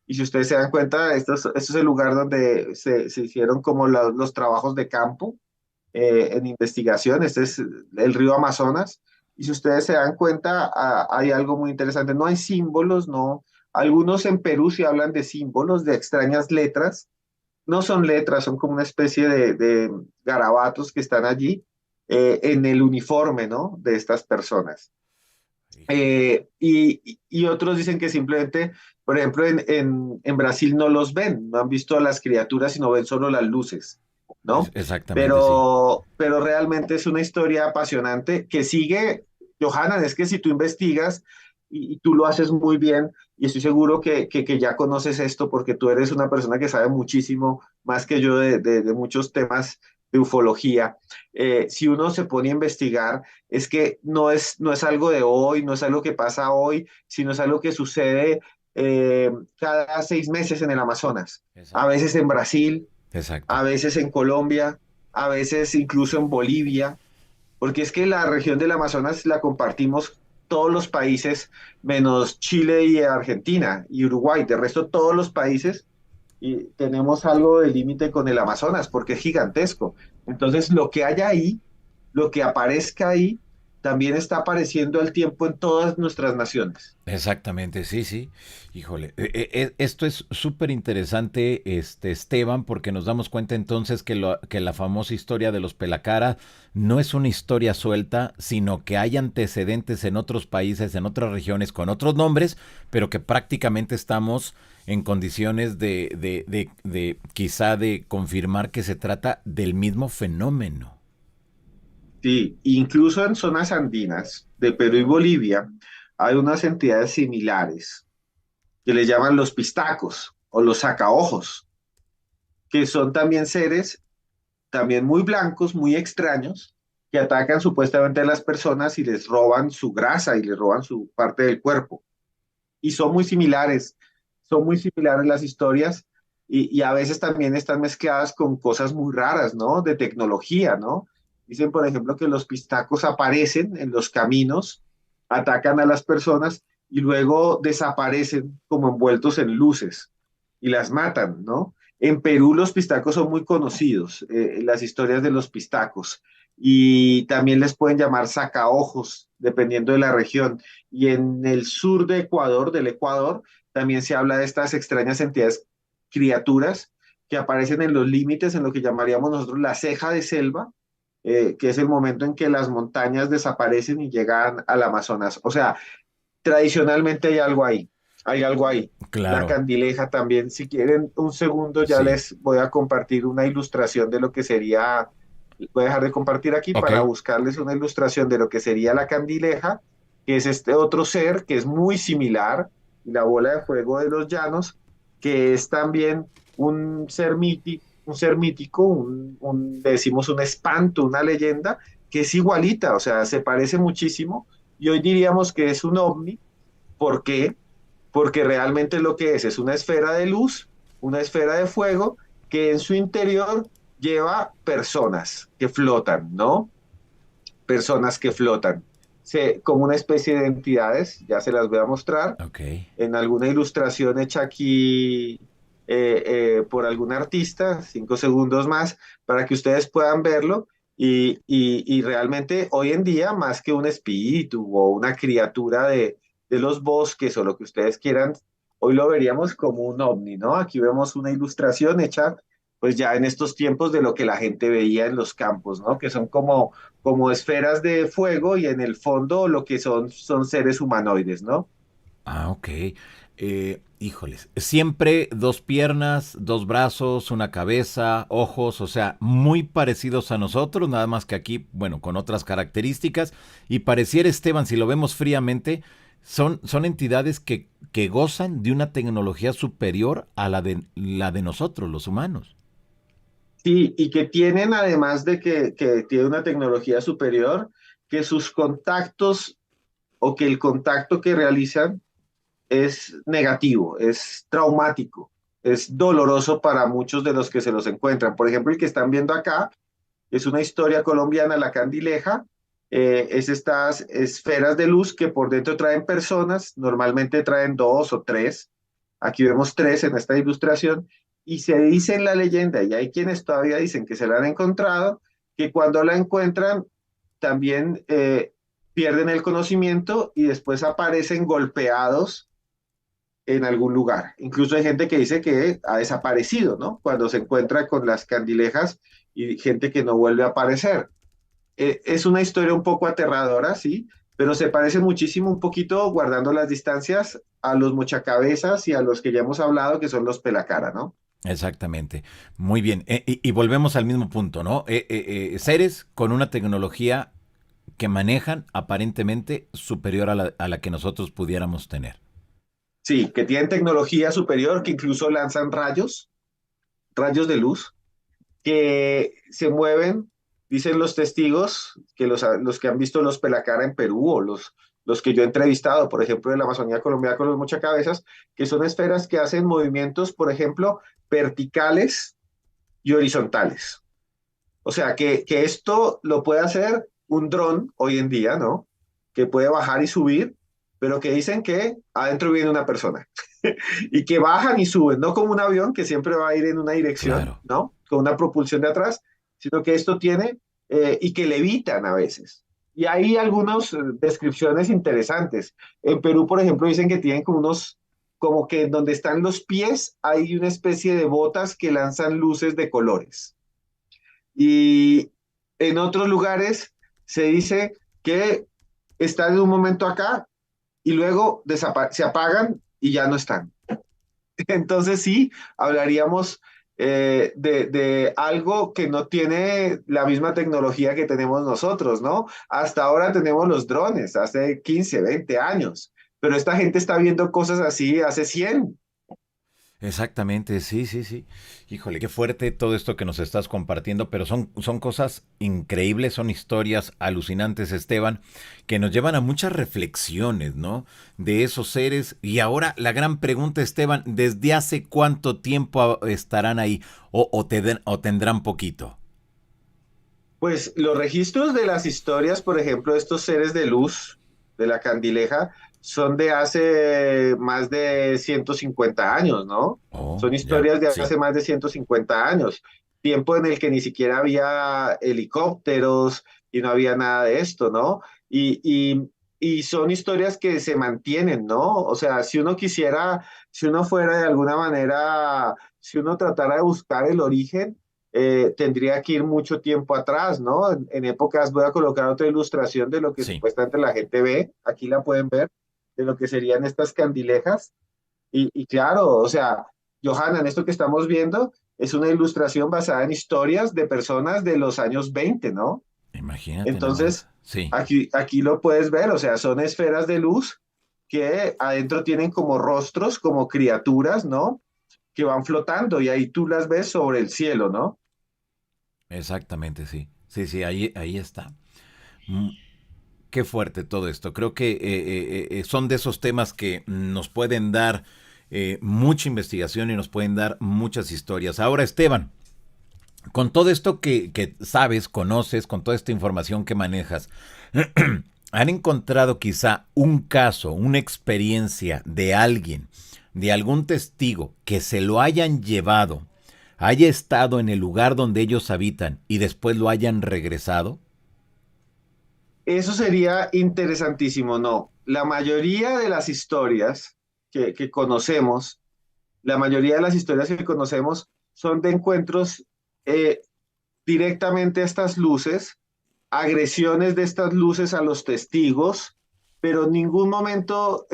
Y si ustedes se dan cuenta, esto es el lugar donde se hicieron como los trabajos de campo en investigación. Este es el río Amazonas. Y si ustedes se dan cuenta, hay algo muy interesante. No hay símbolos, no. Algunos en Perú sí hablan de símbolos, de extrañas letras, no son letras, son como una especie de garabatos que están allí en el uniforme, ¿no? De estas personas. Híjole. Y otros dicen que simplemente, por ejemplo, en Brasil no los ven, no han visto a las criaturas, sino ven solo las luces, ¿no? Exactamente, sí. Pero realmente es una historia apasionante que sigue, Johanan, es que si tú investigas y tú lo haces muy bien, y estoy seguro que ya conoces esto porque tú eres una persona que sabe muchísimo más que yo de muchos temas de ufología. Si uno se pone a investigar, es que no es algo de hoy, no es algo que pasa hoy, sino es algo que sucede cada 6 meses en el Amazonas, a Exacto. veces en Brasil, Exacto. a veces en Colombia, a veces incluso en Bolivia, porque es que la región del Amazonas la compartimos todos los países, menos Chile y Argentina y Uruguay, de resto todos los países y tenemos algo de límite con el Amazonas porque es gigantesco. Entonces, lo que haya ahí, lo que aparezca ahí, también está apareciendo al tiempo en todas nuestras naciones. Exactamente, sí, sí. Híjole, esto es súper interesante, Esteban, porque nos damos cuenta entonces que la famosa historia de los Pelacara no es una historia suelta, sino que hay antecedentes en otros países, en otras regiones, con otros nombres, pero que prácticamente estamos en condiciones de quizá de confirmar que se trata del mismo fenómeno. Sí, incluso en zonas andinas de Perú y Bolivia hay unas entidades similares que le llaman los pistacos o los sacaojos, que son también seres también muy blancos, muy extraños, que atacan supuestamente a las personas y les roban su grasa y les roban su parte del cuerpo. Y son muy similares las historias y a veces también están mezcladas con cosas muy raras, ¿no? De tecnología, ¿no? Dicen, por ejemplo, que los pistacos aparecen en los caminos, atacan a las personas y luego desaparecen como envueltos en luces y las matan, ¿no? En Perú los pistacos son muy conocidos, las historias de los pistacos, y también les pueden llamar sacaojos, dependiendo de la región. Y en el sur de Ecuador, del Ecuador, también se habla de estas extrañas entidades, criaturas que aparecen en los límites, en lo que llamaríamos nosotros la ceja de selva, que es el momento en que las montañas desaparecen y llegan al Amazonas. O sea, tradicionalmente hay algo ahí. La Claro, candileja también, si quieren un segundo, ya sí. les voy a compartir una ilustración de lo que sería, voy a dejar de compartir aquí Ok. para buscarles una ilustración de lo que sería la candileja, que es este otro ser que es muy similar, y la bola de fuego de los llanos, que es también un ser mítico, decimos un espanto, una leyenda, que es igualita, o sea, se parece muchísimo, y hoy diríamos que es un ovni. ¿Por qué? Porque realmente lo que es una esfera de luz, una esfera de fuego, que en su interior lleva personas que flotan, ¿no? Personas que flotan. Como una especie de entidades, ya se las voy a mostrar, Ok. en alguna ilustración hecha aquí por algún artista, 5 segundos más, para que ustedes puedan verlo. Y realmente hoy en día, más que un espíritu o una criatura de los bosques o lo que ustedes quieran, hoy lo veríamos como un ovni, ¿no? Aquí vemos una ilustración hecha, pues ya en estos tiempos de lo que la gente veía en los campos, ¿no? Que son como esferas de fuego y en el fondo lo que son seres humanoides, ¿no? Ah, ok. Híjoles, siempre dos piernas, dos brazos, una cabeza, ojos, o sea, muy parecidos a nosotros, nada más que aquí, bueno, con otras características. Y pareciera, Esteban, si lo vemos fríamente, son entidades que gozan de una tecnología superior a la de nosotros, los humanos. Sí, y que tienen, además de que tiene una tecnología superior, que sus contactos o que el contacto que realizan es negativo, es traumático, es doloroso para muchos de los que se los encuentran. Por ejemplo, el que están viendo acá es una historia colombiana, la candileja, es estas esferas de luz que por dentro traen personas, normalmente traen dos o tres, aquí vemos tres en esta ilustración, y se dice en la leyenda, y hay quienes todavía dicen que se la han encontrado, que cuando la encuentran también pierden el conocimiento y después aparecen golpeados en algún lugar. Incluso hay gente que dice que ha desaparecido, ¿no? Cuando se encuentra con las candilejas y gente que no vuelve a aparecer. Es una historia un poco aterradora, sí, pero se parece muchísimo, un poquito, guardando las distancias, a los mochacabezas y a los que ya hemos hablado, que son los pelacara, ¿no? Exactamente. Muy bien. Y volvemos al mismo punto, ¿no? Seres con una tecnología que manejan aparentemente superior a la que nosotros pudiéramos tener. Sí, que tienen tecnología superior, que incluso lanzan rayos, rayos de luz, que se mueven, dicen los testigos, que los que han visto los pelacara en Perú o los que yo he entrevistado, por ejemplo, de la Amazonía colombiana con los mochacabezas, que son esferas que hacen movimientos, por ejemplo, verticales y horizontales. O sea, que esto lo puede hacer un dron hoy en día, ¿no? Que puede bajar y subir, pero que dicen que adentro viene una persona y que bajan y suben, no como un avión que siempre va a ir en una dirección, Claro. ¿no? Con una propulsión de atrás, sino que esto tiene y que levitan a veces. Y hay algunas descripciones interesantes. En Perú, por ejemplo, dicen que tienen como unos, como que donde están los pies hay una especie de botas que lanzan luces de colores. Y en otros lugares se dice que están en un momento acá y luego se apagan y ya no están. Entonces sí, hablaríamos de algo que no tiene la misma tecnología que tenemos nosotros, ¿no? Hasta ahora tenemos los drones, hace 15, 20 años, pero esta gente está viendo cosas así hace 100. Exactamente, sí, sí, sí. Híjole, qué fuerte todo esto que nos estás compartiendo, pero son cosas increíbles, son historias alucinantes, Esteban, que nos llevan a muchas reflexiones, ¿no? De esos seres. Y ahora la gran pregunta, Esteban, ¿desde hace cuánto tiempo estarán ahí o tendrán poquito? Pues los registros de las historias, por ejemplo, de estos seres de luz de la candileja, son de hace más de 150 años, ¿no? Oh, Son ya, historias de sí, hace más de 150 años, tiempo en el que ni siquiera había helicópteros y no había nada de esto, ¿no? Y son historias que se mantienen, ¿no? O sea, si uno quisiera, si uno fuera de alguna manera, si uno tratara de buscar el origen, tendría que ir mucho tiempo atrás, ¿no? En épocas, voy a colocar otra ilustración de lo que sí. supuestamente la gente ve, aquí la pueden ver, de lo que serían estas candilejas. Y claro, o sea, Johanna, esto que estamos viendo es una ilustración basada en historias de personas de los años 20, ¿no? Imagínate nada más. Entonces, Sí. aquí lo puedes ver, o sea, son esferas de luz que adentro tienen como rostros, como criaturas, ¿no? Que van flotando y ahí tú las ves sobre el cielo, ¿no? Exactamente, sí. Sí, sí, ahí está. Mm, Qué fuerte todo esto. Creo que son de esos temas que nos pueden dar mucha investigación y nos pueden dar muchas historias. Ahora, Esteban, con todo esto que sabes, conoces, con toda esta información que manejas, ¿han encontrado quizá un caso, una experiencia de alguien, de algún testigo que se lo hayan llevado, haya estado en el lugar donde ellos habitan y después lo hayan regresado? Eso sería interesantísimo, ¿no? La mayoría de las historias que conocemos, la mayoría de las historias que conocemos son de encuentros eh, directamente a estas luces, agresiones de estas luces a los testigos, pero en ningún momento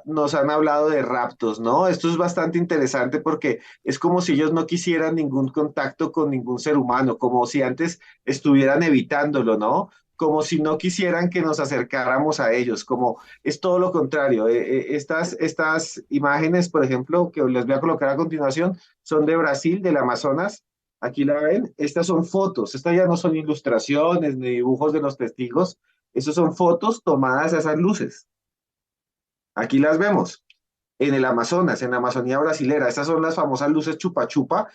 nos han hablado de raptos, ¿no? Esto es bastante interesante porque es como si ellos no quisieran ningún contacto con ningún ser humano, como si antes estuvieran evitándolo, ¿no? Como si no quisieran que nos acercáramos a ellos, como es todo lo contrario. Estas imágenes, por ejemplo, que les voy a colocar a continuación, son de Brasil, del Amazonas. Aquí la ven, estas son fotos, estas ya no son ilustraciones ni dibujos de los testigos, estos son fotos tomadas a esas luces. Aquí las vemos en el Amazonas, en la Amazonía brasilera. Estas son las famosas luces chupa chupa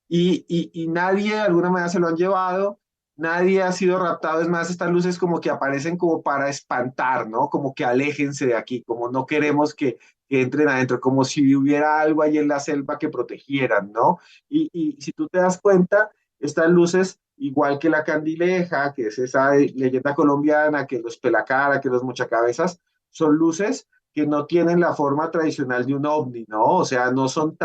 y nadie de alguna manera se lo han llevado, nadie ha sido raptado. Es más, estas luces como que aparecen como para espantar, ¿no? Como que aléjense de aquí, como no queremos que entren adentro, como si hubiera algo ahí en la selva que protegieran, ¿no? Y si tú te das cuenta, estas luces, igual que la candileja, que es esa leyenda colombiana, que los pelacara, que los mochacabezas, son luces que no tienen la forma tradicional de un ovni, ¿no? O sea, no son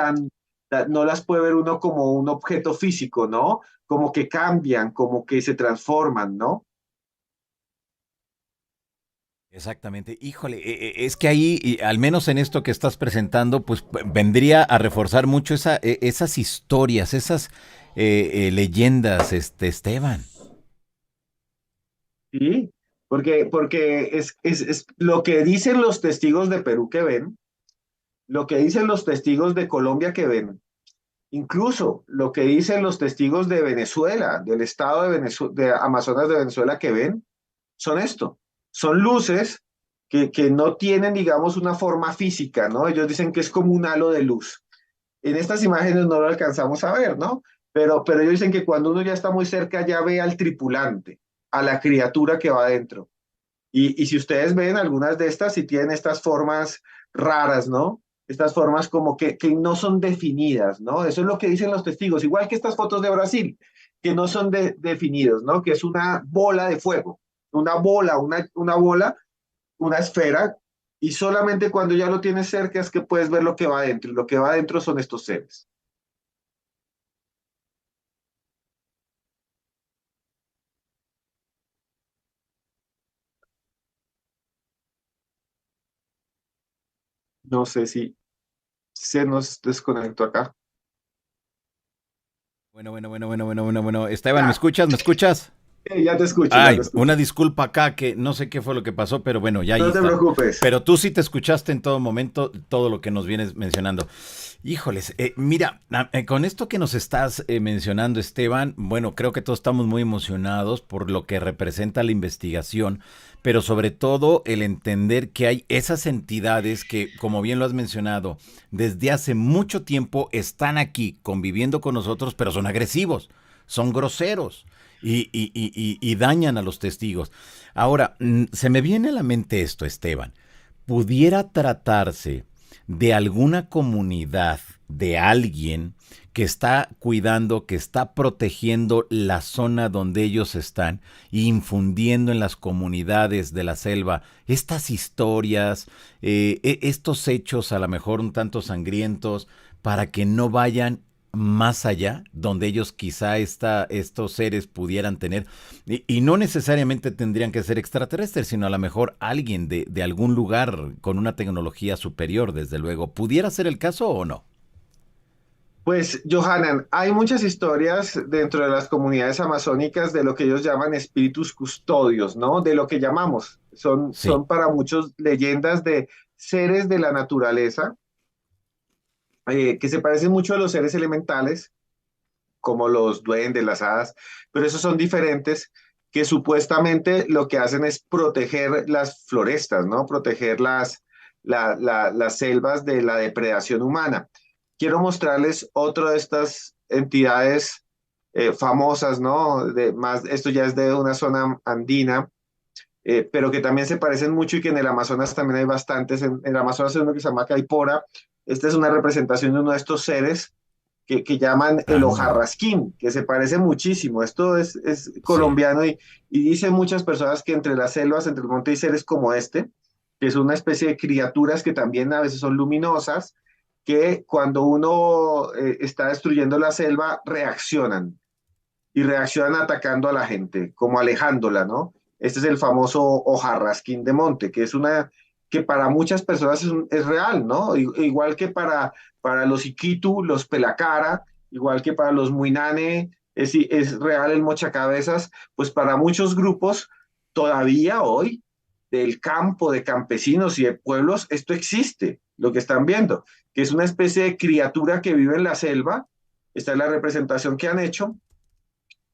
no las puede ver uno como un objeto físico, ¿no? Como que cambian, como que se transforman, ¿no? Exactamente. Híjole, es que ahí, y al menos en esto que estás presentando, pues vendría a reforzar mucho esas historias, esas leyendas, Esteban. Sí, porque es lo que dicen los testigos de Perú que ven, lo que dicen los testigos de Colombia que ven, incluso lo que dicen los testigos de Venezuela, del estado de Venezuela, de Amazonas de Venezuela que ven, son esto, son luces que no tienen, digamos, una forma física, ¿no? Ellos dicen que es como un halo de luz. En estas imágenes no lo alcanzamos a ver, ¿no? Pero ellos dicen que cuando uno ya está muy cerca ya ve al tripulante, a la criatura que va adentro. Y si ustedes ven algunas de estas, si tienen estas formas raras, ¿no? Estas formas como que no son definidas, ¿no? Eso es lo que dicen los testigos, igual que estas fotos de Brasil, que no son definidos, ¿no? Que es una bola de fuego, una bola, una esfera, y solamente cuando ya lo tienes cerca es que puedes ver lo que va adentro, y lo que va adentro son estos seres. No sé si se nos desconectó acá. Bueno. Esteban, ¿me Ya, escuchas? ¿Me escuchas? ya te escucho, ya te Ay, escucho. una disculpa acá que no sé qué fue lo que pasó, pero bueno, ya ahí No te está. preocupes. Pero tú sí te escuchaste en todo momento todo lo que nos vienes mencionando. Híjoles, mira, con esto que nos estás mencionando, Esteban, bueno, creo que todos estamos muy emocionados por lo que representa la investigación, pero sobre todo el entender que hay esas entidades que, como bien lo has mencionado, desde hace mucho tiempo están aquí conviviendo con nosotros, pero son agresivos, son groseros y dañan a los testigos. Ahora, se me viene a la mente esto, Esteban. ¿Pudiera tratarse de alguna comunidad, de alguien que está cuidando, que está protegiendo la zona donde ellos están e infundiendo en las comunidades de la selva estas historias, estos hechos a lo mejor un tanto sangrientos, para que no vayan más allá, donde ellos quizá estos seres pudieran tener, y no necesariamente tendrían que ser extraterrestres, sino a lo mejor alguien de algún lugar con una tecnología superior, desde luego. ¿Pudiera ser el caso o no? Pues, Johanan, hay muchas historias dentro de las comunidades amazónicas de lo que ellos llaman espíritus custodios, ¿no? De lo que llamamos, Sí. son para muchos leyendas de seres de la naturaleza, que se parecen mucho a los seres elementales, como los duendes, las hadas, pero esos son diferentes, que supuestamente lo que hacen es proteger las florestas, ¿no? Proteger las selvas de la depredación humana. Quiero mostrarles otra de estas entidades famosas, ¿no? Esto ya es de una zona andina, pero que también se parecen mucho y que en el Amazonas también hay bastantes. En el Amazonas hay uno que se llama Caipora. Esta es una representación de uno de estos seres que llaman el Ándale. hojarrasquín, que se parece muchísimo. Esto es Sí. colombiano y dicen muchas personas que entre las selvas, entre el monte hay seres como este, que es una especie de criaturas que también a veces son luminosas, que cuando uno está destruyendo la selva reaccionan y reaccionan atacando a la gente, como alejándola, ¿no? Este es el famoso hojarrasquín de monte, que es una que para muchas personas es real, ¿no? Igual que para los Iquitu, los Pelacara, igual que para los Muinane, es real el mochacabezas, pues para muchos grupos todavía hoy del campo, de campesinos y de pueblos, esto existe, lo que están viendo, que es una especie de criatura que vive en la selva. Esta es la representación que han hecho,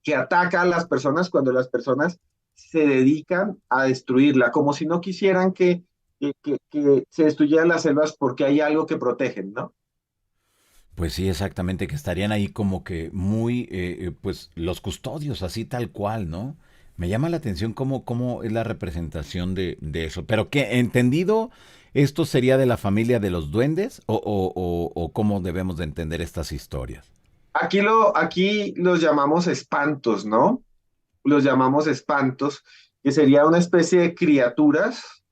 que ataca a las personas cuando las personas se dedican a destruirla, como si no quisieran que se destruyeran las selvas porque hay algo que protegen, ¿no? Pues sí, exactamente, que estarían ahí como que muy, pues los custodios, así tal cual, ¿no? Me llama la atención cómo es la representación de eso. Pero que, entendido, ¿esto sería de la familia de los duendes o cómo debemos de entender estas historias? Aquí los llamamos espantos, ¿no? Los llamamos espantos, que sería una especie de criaturas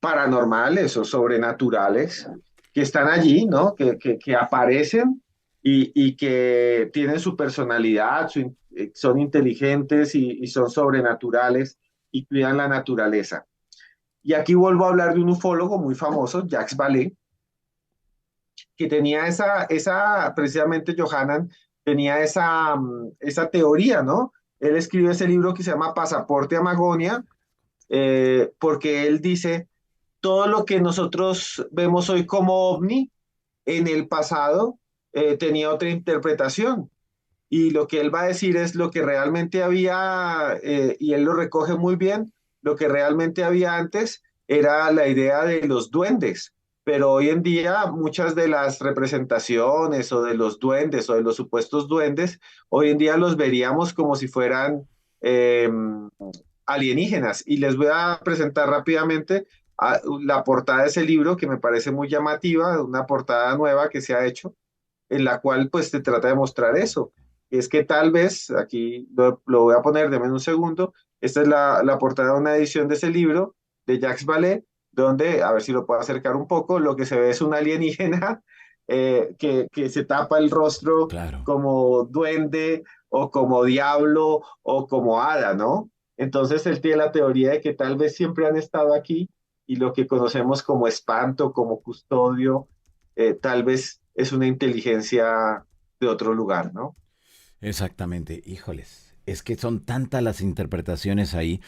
paranormales o sobrenaturales que están allí, ¿no? Que aparecen y que tienen su personalidad, son inteligentes y son sobrenaturales y cuidan la naturaleza. Y aquí vuelvo a hablar de un ufólogo muy famoso, Jacques Vallée, que tenía precisamente Johanan, tenía esa teoría, ¿no? Él escribe ese libro que se llama Pasaporte a Magonia, porque él dice, todo lo que nosotros vemos hoy como ovni, en el pasado tenía otra interpretación. Y lo que él va a decir es lo que realmente había, y él lo recoge muy bien, lo que realmente había antes era la idea de los duendes, pero hoy en día muchas de las representaciones o de los duendes o de los supuestos duendes, hoy en día los veríamos como si fueran eh, alienígenas. Y les voy a presentar rápidamente la portada de ese libro que me parece muy llamativa, una portada nueva que se ha hecho en la cual pues te trata de mostrar eso. Es que tal vez, aquí lo voy a poner, denme un segundo, esta es la portada de una edición de ese libro de Jacques Vallée, donde, a ver si lo puedo acercar un poco, lo que se ve es un alienígena que se tapa el rostro Claro. como duende o como diablo o como hada, ¿no? Entonces él tiene la teoría de que tal vez siempre han estado aquí y lo que conocemos como espanto, como custodio, tal vez es una inteligencia de otro lugar, ¿no? Exactamente, híjoles. Es que son tantas las interpretaciones ahí.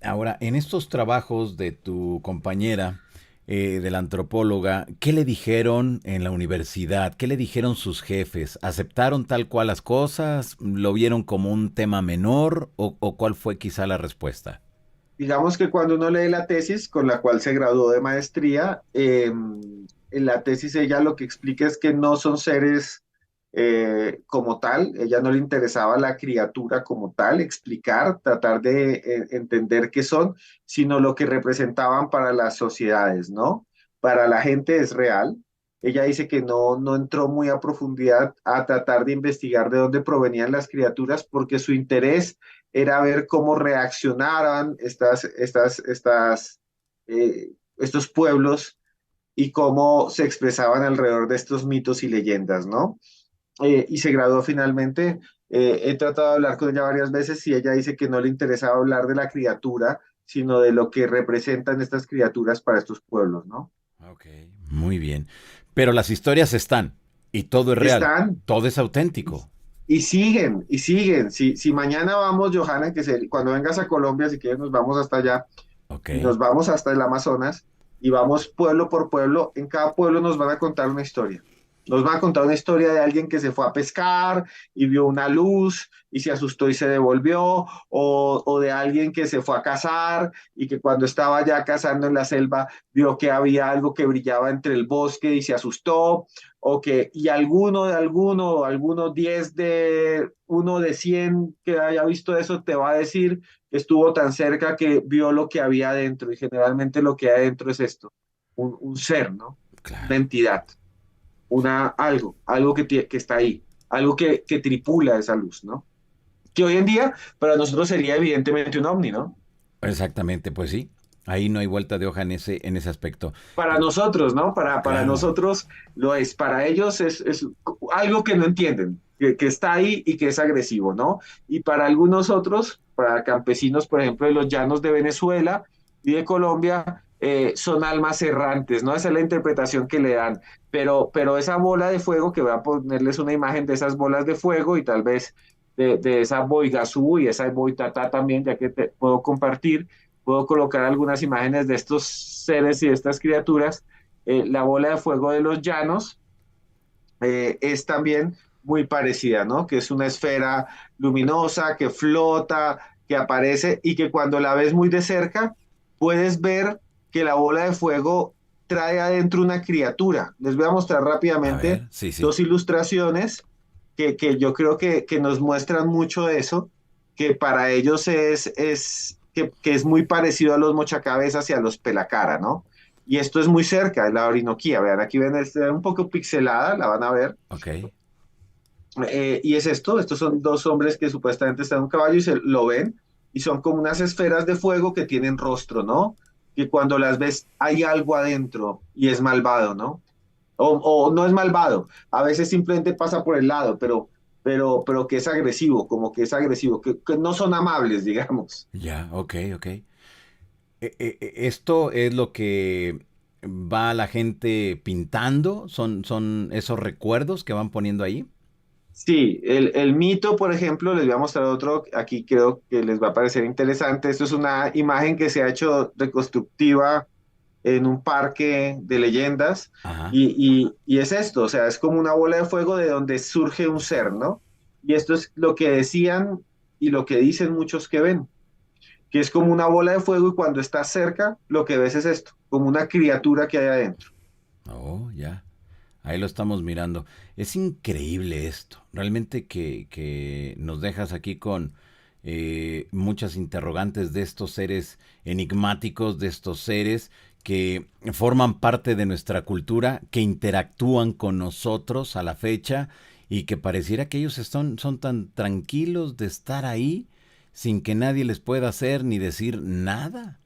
Ahora, en estos trabajos de tu compañera, de la antropóloga, ¿qué le dijeron en la universidad? ¿Qué le dijeron sus jefes? ¿Aceptaron tal cual las cosas? ¿Lo vieron como un tema menor? ¿O cuál fue quizá la respuesta? Digamos que cuando uno lee la tesis con la cual se graduó de maestría, en la tesis ella lo que explica es que no son seres como tal, ella no le interesaba la criatura como tal, explicar, tratar de entender qué son, sino lo que representaban para las sociedades, ¿no? Para la gente es real. Ella dice que no entró muy a profundidad a tratar de investigar de dónde provenían las criaturas porque su interés era ver cómo reaccionaran estos pueblos y cómo se expresaban alrededor de estos mitos y leyendas, ¿no? Y se graduó finalmente. He tratado de hablar con ella varias veces y ella dice que no le interesaba hablar de la criatura, sino de lo que representan estas criaturas para estos pueblos, ¿no? Ok, muy bien. Pero las historias están y todo es real, Están todo es auténtico. y siguen, y siguen. Si mañana vamos, Johanna, cuando vengas a Colombia, si quieres, nos vamos hasta allá Ok, y nos vamos hasta el Amazonas y vamos pueblo por pueblo. En cada pueblo nos van a contar una historia. Nos van a contar una historia de alguien que se fue a pescar y vio una luz y se asustó y se devolvió, o de alguien que se fue a cazar y que cuando estaba ya cazando en la selva vio que había algo que brillaba entre el bosque y se asustó, y alguno 10 de, uno de 100 que haya visto eso te va a decir que estuvo tan cerca que vio lo que había adentro, y generalmente lo que hay adentro es esto, un ser, ¿no? Una claro. entidad, algo que está ahí, algo que tripula esa luz, ¿no? Que hoy en día para nosotros sería evidentemente un ovni, ¿no? Exactamente, pues sí. Ahí no hay vuelta de hoja en ese aspecto. Para Y nosotros, ¿no? Para claro, nosotros lo es, para ellos es algo que no entienden, que está ahí y que es agresivo, ¿no? Y para algunos otros, para campesinos, por ejemplo, de los llanos de Venezuela y de Colombia, son almas errantes, ¿no? Esa es la interpretación que le dan. Pero esa bola de fuego, que voy a ponerles una imagen de esas bolas de fuego y tal vez de esa boigazú y esa boitatá también, ya que te puedo compartir, puedo colocar algunas imágenes de estos seres y de estas criaturas. La bola de fuego de los llanos es también muy parecida, ¿no? Que es una esfera luminosa que flota, que aparece y que cuando la ves muy de cerca, puedes ver que la bola de fuego trae adentro una criatura. Les voy a mostrar a rápidamente ver, sí, sí. dos ilustraciones que yo creo que nos muestran mucho de eso, que para ellos que es muy parecido a los mochacabezas y a los pelacara, ¿no? Y esto es muy cerca de la Orinoquía. Vean, aquí ven, un poco pixelada, la van a ver. Ok, Y es esto, estos son dos hombres que supuestamente están en un caballo y se lo ven, y son como unas esferas de fuego que tienen rostro, ¿no? que cuando las ves hay algo adentro y es malvado, ¿no? O no es malvado, a veces simplemente pasa por el lado, pero que es agresivo, como que es agresivo, que no son amables, digamos. Ya, ok, ok. Esto es lo que va la gente pintando, son esos recuerdos que van poniendo ahí. Sí, el mito, por ejemplo, les voy a mostrar otro, aquí creo que les va a parecer interesante. Esto es una imagen que se ha hecho reconstructiva en un parque de leyendas Ajá. y es esto, o sea, es como una bola de fuego de donde surge un ser, ¿no? Y esto es lo que decían y lo que dicen muchos que ven, que es como una bola de fuego y cuando estás cerca, lo que ves es esto, como una criatura que hay adentro. Oh, ya. Ahí lo estamos mirando. Es increíble esto. Realmente que nos dejas aquí con muchas interrogantes de estos seres enigmáticos, de estos seres que forman parte de nuestra cultura, que interactúan con nosotros a la fecha y que pareciera que ellos son tan tranquilos de estar ahí sin que nadie les pueda hacer ni decir nada.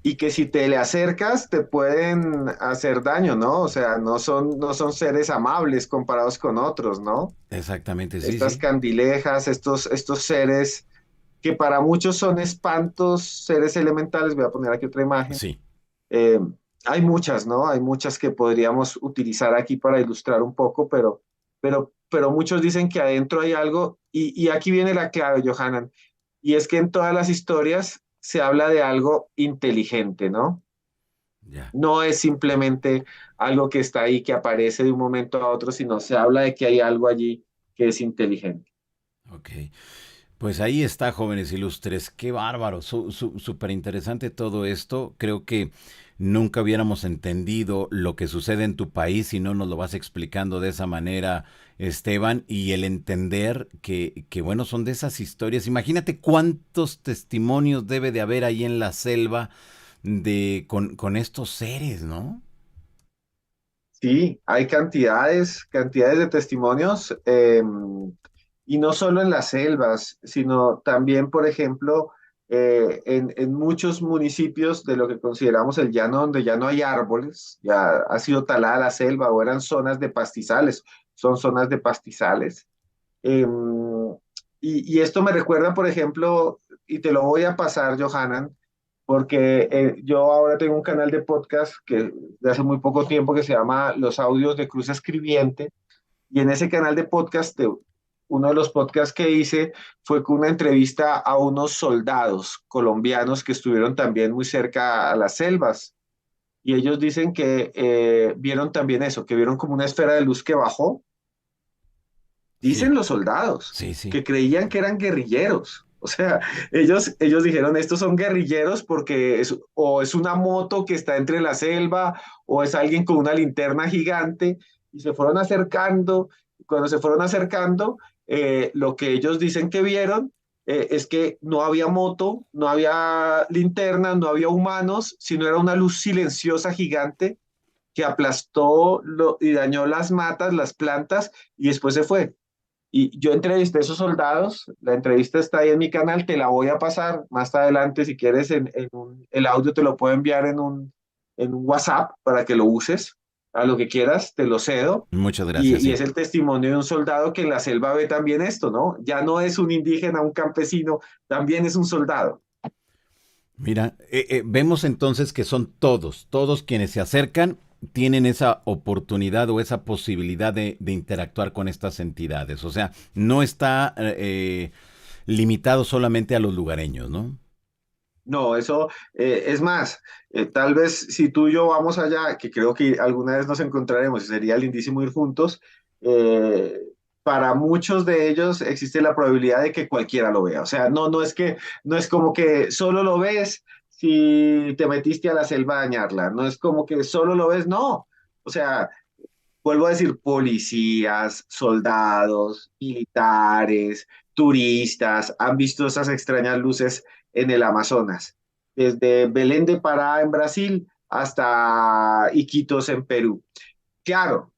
Y que si te le acercas te pueden hacer daño, ¿no? O sea, no son seres amables comparados con otros, ¿no? Exactamente, sí, Estas sí. candilejas, estos seres que para muchos son espantos, seres elementales, voy a poner aquí otra imagen. Sí. Eh, hay muchas, ¿no? Hay muchas que podríamos utilizar aquí para ilustrar un poco, pero muchos dicen que adentro hay algo, y aquí viene la clave, Johanan, y es que en todas las historias se habla de algo inteligente, ¿no? Ya. No es simplemente algo que está ahí, que aparece de un momento a otro, sino se habla de que hay algo allí que es inteligente. Ok. Pues ahí está, jóvenes ilustres. Qué bárbaro. Súper interesante todo esto. Creo que nunca hubiéramos entendido lo que sucede en tu país si no nos lo vas explicando de esa manera, Esteban. Y el entender que bueno, son de esas historias. Imagínate cuántos testimonios debe de haber ahí en la selva con estos seres, ¿no? Sí, hay cantidades de testimonios, y no solo en las selvas, sino también, por ejemplo, en muchos municipios de lo que consideramos el llano, donde ya no hay árboles, ya ha sido talada la selva o eran zonas de pastizales, son zonas de pastizales. Eh, y esto me recuerda, por ejemplo, y te lo voy a pasar, Johanan, porque yo ahora tengo un canal de podcast que de hace muy poco tiempo que se llama Los Audios de Cruz Escribiente, y en ese canal de podcast, uno de los podcasts que hice fue con una entrevista a unos soldados colombianos que estuvieron también muy cerca a las selvas, y ellos dicen que vieron también eso, que vieron como una esfera de luz que bajó. Dicen Sí, los soldados sí, sí. que creían que eran guerrilleros. O sea, ellos dijeron, estos son guerrilleros porque o es una moto que está entre la selva o es alguien con una linterna gigante y se fueron acercando. Cuando se fueron acercando, lo que ellos dicen que vieron es que no había moto, no había linterna, no había humanos, sino era una luz silenciosa gigante que aplastó y dañó las matas, las plantas y después se fue. Y yo entrevisté a esos soldados, la entrevista está ahí en mi canal, te la voy a pasar más adelante si quieres, el audio te lo puedo enviar en un WhatsApp para que lo uses, a lo que quieras, te lo cedo. Muchas gracias, Y sí. es el testimonio de un soldado que en la selva ve también esto, ¿no? Ya no es un indígena, un campesino, también es un soldado. Mira, vemos entonces que son todos quienes se acercan tienen esa oportunidad o esa posibilidad de interactuar con estas entidades. O sea, no está limitado solamente a los lugareños, ¿no? No, eso es más, tal vez si tú y yo vamos allá, que creo que alguna vez nos encontraremos y sería lindísimo ir juntos, eh, para muchos de ellos existe la probabilidad de que cualquiera lo vea. O sea, no es como que solo lo ves si te metiste a la selva a dañarla, no es como que solo lo ves, no. O sea, vuelvo a decir, policías, soldados, militares, turistas, han visto esas extrañas luces en el Amazonas, desde Belén de Pará en Brasil hasta Iquitos en Perú. Claro,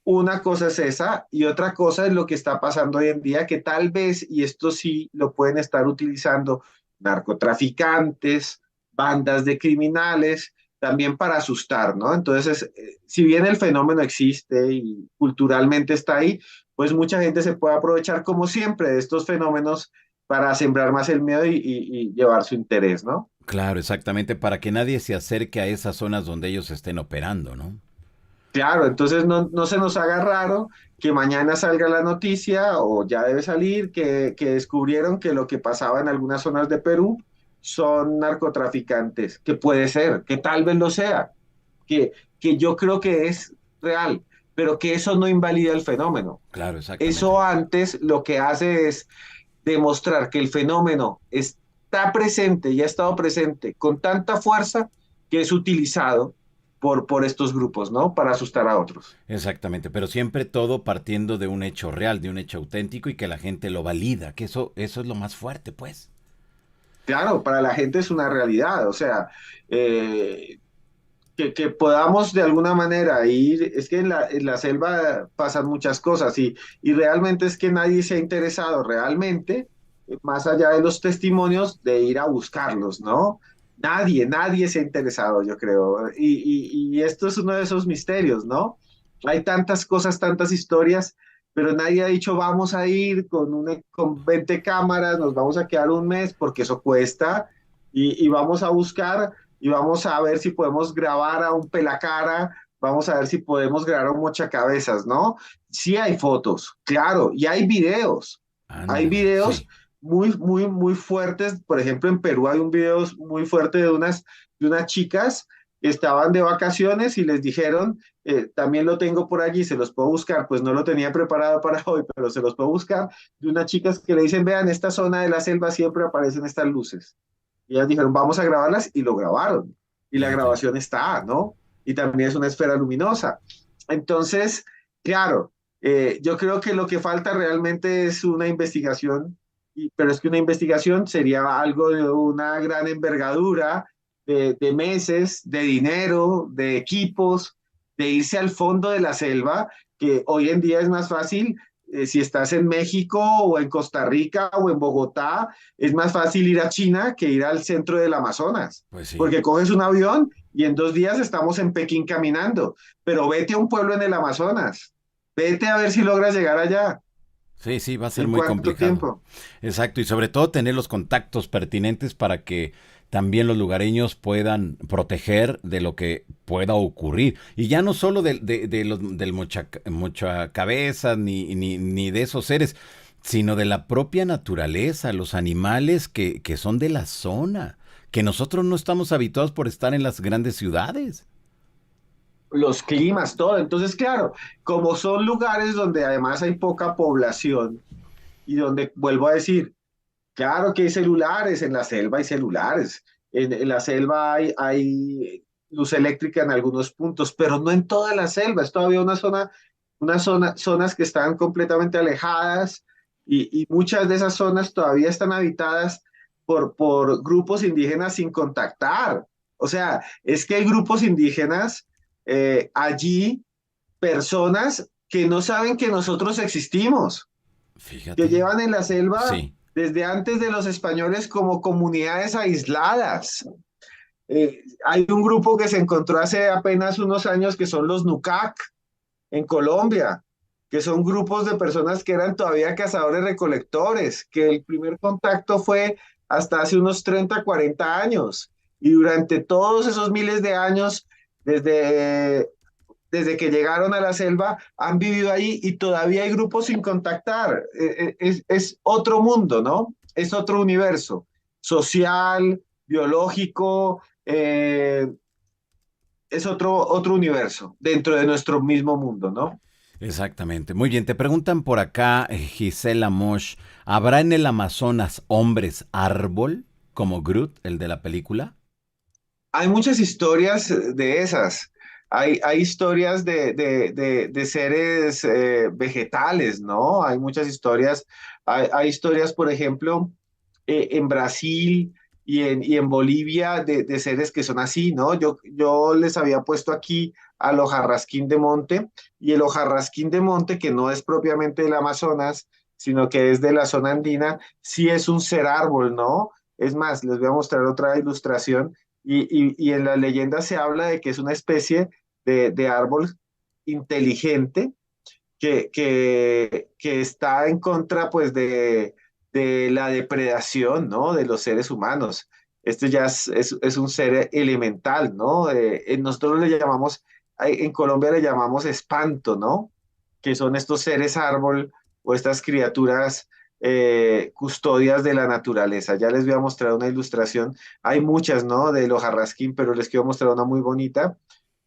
una cosa es esa y otra cosa es lo que está pasando hoy en día, que tal vez, y esto sí lo pueden estar utilizando narcotraficantes, bandas de criminales, también para asustar, ¿no? Entonces, si bien el fenómeno existe y culturalmente está ahí, pues mucha gente se puede aprovechar, como siempre, de estos fenómenos para sembrar más el miedo y llevar su interés, ¿no? Claro, exactamente, para que nadie se acerque a esas zonas donde ellos estén operando, ¿no? Claro, entonces no se nos haga raro que mañana salga la noticia o ya debe salir que descubrieron que lo que pasaba en algunas zonas de Perú son narcotraficantes, que puede ser, que tal vez lo sea, que yo creo que es real, pero que eso no invalida el fenómeno. Claro, exactamente. Eso antes lo que hace es demostrar que el fenómeno está presente y ha estado presente con tanta fuerza que es utilizado por estos grupos, ¿no? Para asustar a otros. Exactamente, pero siempre todo partiendo de un hecho real, de un hecho auténtico y que la gente lo valida, que eso es lo más fuerte, pues. Claro, para la gente es una realidad, o sea, eh, que podamos de alguna manera ir, es que en la selva pasan muchas cosas y realmente es que nadie se ha interesado realmente, más allá de los testimonios, de ir a buscarlos, ¿no? Nadie se ha interesado, yo creo. Y esto es uno de esos misterios, ¿no? Hay tantas cosas, tantas historias, pero nadie ha dicho vamos a ir con 20 cámaras, nos vamos a quedar un mes porque eso cuesta y vamos a buscar y vamos a ver si podemos grabar a un pelacara, vamos a ver si podemos grabar a un mochacabezas, ¿no? Sí hay fotos, claro, y hay Ándale, videos sí. muy fuertes, por ejemplo, en Perú hay un video muy fuerte de unas chicas que estaban de vacaciones y les dijeron, también lo tengo por allí, se los puedo buscar, pues no lo tenía preparado para hoy, pero se los puedo buscar, de unas chicas que le dicen, vean, esta zona de la selva siempre aparecen estas luces. Y ellas dijeron, vamos a grabarlas y lo grabaron. Y la Fíjate. grabación está, ¿no? Y también es una esfera luminosa. Entonces, claro, yo creo que lo que falta realmente es una investigación, pero es que una investigación sería algo de una gran envergadura, de meses, de dinero, de equipos, de irse al fondo de la selva, que hoy en día es más fácil si estás en México o en Costa Rica o en Bogotá, es más fácil ir a China que ir al centro del Amazonas, Pues sí. porque coges un avión y en 2 días estamos en Pekín caminando, pero vete a un pueblo en el Amazonas, vete a ver si logras llegar allá. Sí, sí, va a ser ¿En muy cuánto complicado. tiempo? Exacto, y sobre todo tener los contactos pertinentes para que también los lugareños puedan proteger de lo que pueda ocurrir. Y ya no solo del mucha cabeza ni de esos seres, sino de la propia naturaleza, los animales que son de la zona, que nosotros no estamos habituados por estar en las grandes ciudades. Los climas, todo. Entonces, claro, como son lugares donde además hay poca población y donde, vuelvo a decir, claro que hay celulares, en la selva hay celulares, en la selva hay luz eléctrica en algunos puntos, pero no en toda la selva, es todavía zonas que están completamente alejadas y muchas de esas zonas todavía están habitadas por grupos indígenas sin contactar. O sea, es que hay grupos indígenas allí, personas que no saben que nosotros existimos, que Fíjate. llevan en la selva Sí. desde antes de los españoles como comunidades aisladas. Hay un grupo que se encontró hace apenas unos años que son los Nucac en Colombia, que son grupos de personas que eran todavía cazadores recolectores, que el primer contacto fue hasta hace unos 30 40 años. Y durante todos esos miles de años, desde que llegaron a la selva, han vivido ahí y todavía hay grupos sin contactar. Es otro mundo, ¿no? Es otro universo social, biológico, es otro universo dentro de nuestro mismo mundo, ¿no? Exactamente. Muy bien, te preguntan por acá, Gisela Mosh, ¿habrá en el Amazonas hombres árbol como Groot, el de la película? Hay muchas historias de esas. Hay historias de seres vegetales, ¿no? Hay muchas historias. Hay historias, por ejemplo, en Brasil y en Bolivia de seres que son así, ¿no? Yo les había puesto aquí al hojarrasquín de monte y el hojarrasquín de monte, que no es propiamente del Amazonas, sino que es de la zona andina, sí es un ser árbol, ¿no? Es más, les voy a mostrar otra ilustración y en la leyenda se habla de que es una especie de árbol inteligente que está en contra pues de la depredación, ¿no? De los seres humanos. Este ya es un ser elemental, ¿no? Nosotros le llamamos, en Colombia le llamamos espanto, ¿no? Que son estos seres árbol o estas criaturas custodias de la naturaleza. Ya les voy a mostrar una ilustración. Hay muchas, ¿no? De lo jarrasquín, pero les quiero mostrar una muy bonita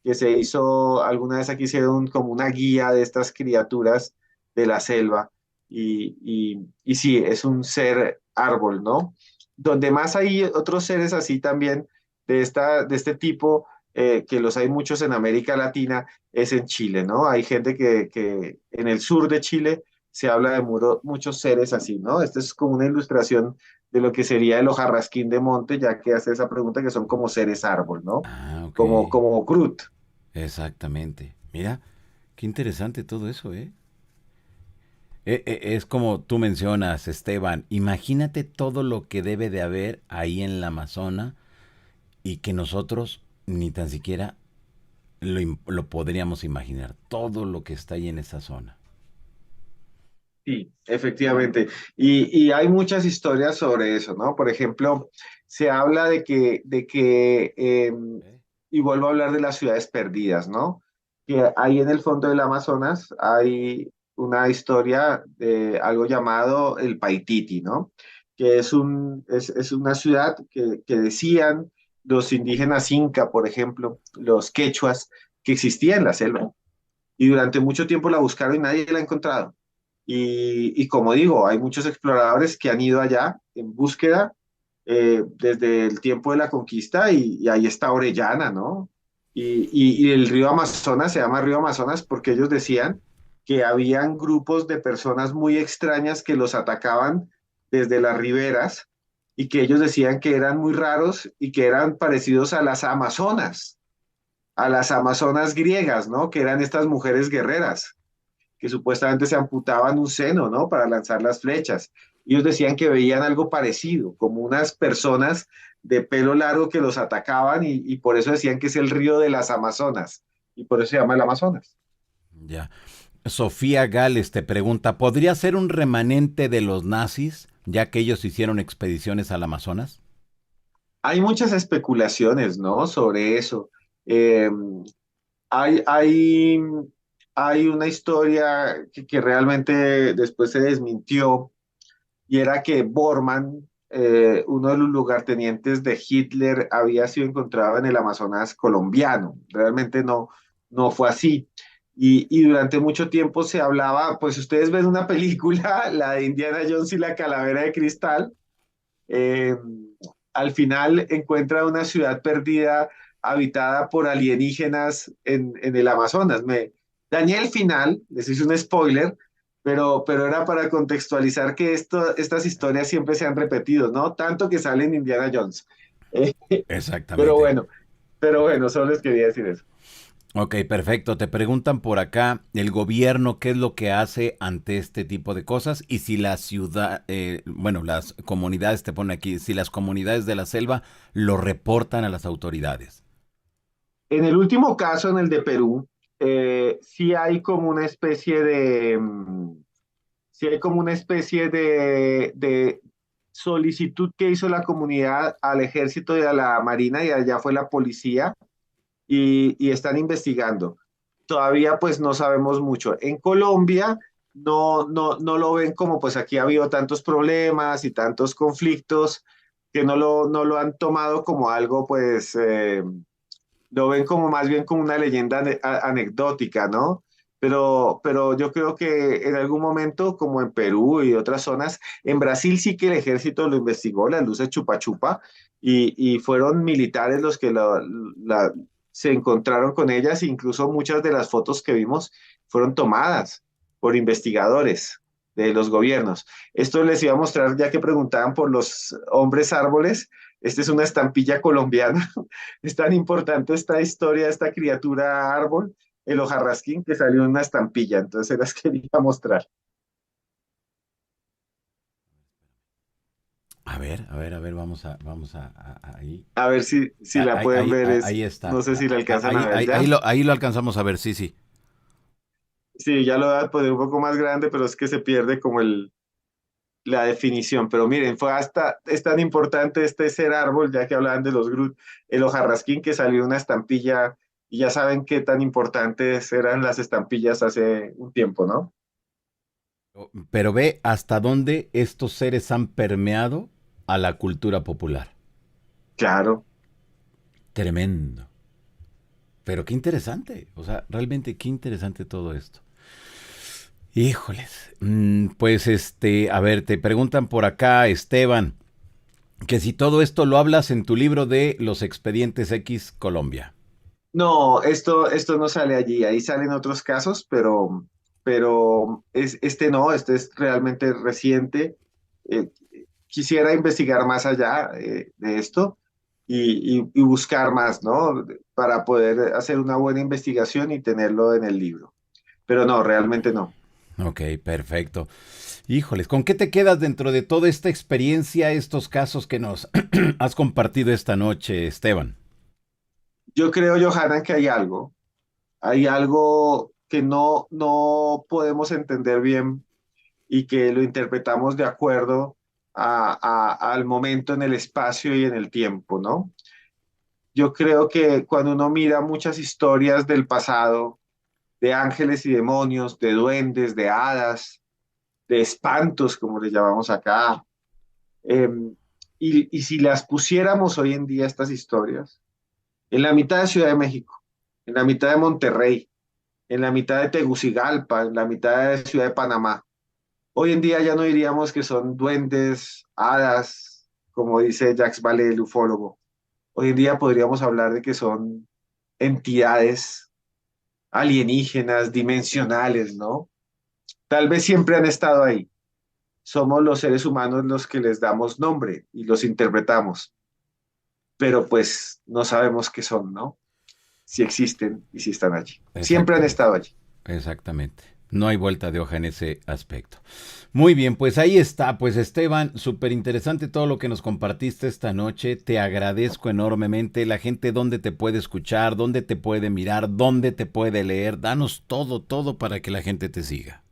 que se hizo, alguna vez aquí hicieron como una guía de estas criaturas de la selva. Y sí, es un ser árbol, ¿no? Donde más hay otros seres así también de este tipo, que los hay muchos en América Latina, es en Chile, ¿no? Hay gente que en el sur de Chile se habla de muchos seres así, ¿no? Esta es como una ilustración de lo que sería el hojarrasquín de monte, ya que hace esa pregunta que son como seres árbol, ¿no? Ah, ok. Como Groot. Exactamente. Mira, qué interesante todo eso, ¿eh? Es como tú mencionas, Esteban, imagínate todo lo que debe de haber ahí en la Amazona y que nosotros ni tan siquiera lo podríamos imaginar, todo lo que está ahí en esa zona. Sí, efectivamente. Y hay muchas historias sobre eso, ¿no? Por ejemplo, se habla ¿Eh? y vuelvo a hablar de las ciudades perdidas, ¿no? Que ahí en el fondo del Amazonas hay una historia de algo llamado el Paititi, ¿no? Que es una ciudad que decían los indígenas inca, por ejemplo, los quechuas, que existía en la selva. Y durante mucho tiempo la buscaron y nadie la ha encontrado. Y como digo, hay muchos exploradores que han ido allá en búsqueda desde el tiempo de la conquista y ahí está Orellana, ¿no? Y el río Amazonas se llama río Amazonas porque ellos decían que habían grupos de personas muy extrañas que los atacaban desde las riberas y que ellos decían que eran muy raros y que eran parecidos a las amazonas griegas, ¿no? Que eran estas mujeres guerreras que supuestamente se amputaban un seno, ¿no? Para lanzar las flechas. Ellos decían que veían algo parecido, como unas personas de pelo largo que los atacaban y por eso decían que es el río de las Amazonas y por eso se llama el Amazonas. Ya. Sofía Gales te pregunta, ¿podría ser un remanente de los nazis, ya que ellos hicieron expediciones al Amazonas? Hay muchas especulaciones, ¿no? Sobre eso. Eh, hay, hay, hay una historia que realmente después se desmintió y era que Bormann, uno de los lugartenientes de Hitler, había sido encontrado en el Amazonas colombiano. Realmente no fue así. Y durante mucho tiempo se hablaba, pues ustedes ven una película, la de Indiana Jones y la Calavera de Cristal, eh, al final encuentra una ciudad perdida habitada por alienígenas en el Amazonas. Dañé el final, les hice un spoiler, pero era para contextualizar que estas historias siempre se han repetido, ¿no? Tanto que sale en Indiana Jones. Eh, pero Exactamente. bueno, pero bueno, solo les quería decir eso. Ok, perfecto. Te preguntan por acá el gobierno qué es lo que hace ante este tipo de cosas y si la ciudad, bueno, las comunidades, te ponen aquí, si las comunidades de la selva lo reportan a las autoridades. En el último caso, en el de Perú, sí hay como una especie sí hay como una especie de solicitud que hizo la comunidad al ejército y a la marina y allá fue la policía y están investigando. Todavía pues no sabemos mucho. En Colombia no lo ven como pues aquí ha habido tantos problemas y tantos conflictos que no lo han tomado como algo pues lo ven como más bien como una leyenda anecdótica, ¿no? Pero yo creo que en algún momento, como en Perú y otras zonas, en Brasil sí que el ejército lo investigó, las luces chupa chupa, y fueron militares los que se encontraron con ellas, incluso muchas de las fotos que vimos fueron tomadas por investigadores de los gobiernos. Esto les iba a mostrar, ya que preguntaban por los hombres árboles, esta es una estampilla colombiana. Es tan importante esta historia, esta criatura árbol, el hojarrasquín, que salió en una estampilla, entonces se las quería mostrar. a ver, ahí. A ver si la Ahí, pueden ahí, ver, ahí está. no sé si la alcanzan a Ahí, ver ahí, ya. ahí lo alcanzamos a ver, sí, sí. Sí, ya lo voy a poner un poco más grande, pero es que se pierde como la definición. Pero miren, es tan importante este ser árbol, ya que hablaban de los Groot, el hojarrasquín que salió una estampilla, y ya saben qué tan importantes eran las estampillas hace un tiempo, ¿no? Pero ve hasta dónde estos seres han permeado a la cultura popular. Claro. Tremendo. Pero qué interesante. O sea, realmente qué interesante todo esto. Híjoles. Pues a ver, te preguntan por acá, Esteban, que si todo esto lo hablas en tu libro de Los Expedientes X Colombia. No, esto no sale allí, ahí salen otros casos, pero este no, este es realmente reciente. Eh, Quisiera investigar más allá de esto y buscar más, ¿no? Para poder hacer una buena investigación y tenerlo en el libro. Pero no, realmente no. Ok, perfecto. Híjoles, ¿con qué te quedas dentro de toda esta experiencia, estos casos que nos has compartido esta noche, Esteban? Yo creo, Johanna, que hay algo que no podemos entender bien y que lo interpretamos de acuerdo al momento en el espacio y en el tiempo, ¿no? Yo creo que cuando uno mira muchas historias del pasado, de ángeles y demonios, de duendes, de hadas, de espantos, como les llamamos acá, eh, y si las pusiéramos hoy en día estas historias, en la mitad de Ciudad de México, en la mitad de Monterrey, en la mitad de Tegucigalpa, en la mitad de Ciudad de Panamá, hoy en día ya no diríamos que son duendes, hadas, como dice Jacques Vallée, el ufólogo. Hoy en día podríamos hablar de que son entidades alienígenas, dimensionales, ¿no? Tal vez siempre han estado ahí. Somos los seres humanos los que les damos nombre y los interpretamos, pero pues no sabemos qué son, ¿no? Si existen y si están allí. Siempre han Exactamente. estado allí. Exactamente. No hay vuelta de hoja en ese aspecto. Muy bien, pues ahí está. Pues Esteban, súper interesante todo lo que nos compartiste esta noche. Te agradezco enormemente. La gente, dónde te puede escuchar, dónde te puede mirar, dónde te puede leer. Danos todo, todo para que la gente te siga.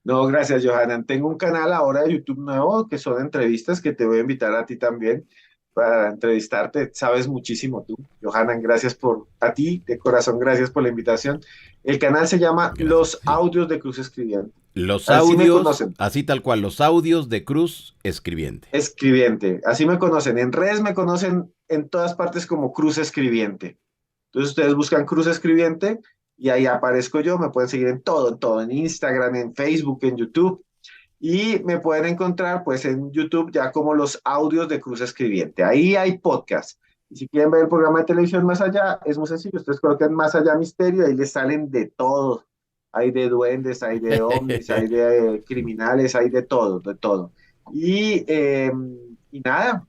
No, gracias, Johanan. Tengo un canal ahora de YouTube nuevo que son entrevistas que te voy a invitar a ti también para entrevistarte. Sabes muchísimo tú, Johanan. Gracias a ti, de corazón, gracias por la invitación. El canal se llama Gracias. Los Sí. Audios de Cruz Escribiente. Los Así me audios, conocen, así tal cual, los audios de Cruz Escribiente. escribiente. Así me conocen. En redes me conocen en todas partes como Cruz Escribiente. Entonces ustedes buscan Cruz Escribiente y ahí aparezco yo. Me pueden seguir en todo, en Instagram, en Facebook, en YouTube. Y me pueden encontrar pues en YouTube ya como los audios de Cruz Escribiente. Ahí hay podcast. Y si quieren ver el programa de televisión Más Allá, es muy sencillo. Ustedes colocan Más Allá Misterio, ahí les salen de todo. Hay de duendes, hay de ovnis, hay de criminales, hay de todo, de todo. Y, eh, y nada,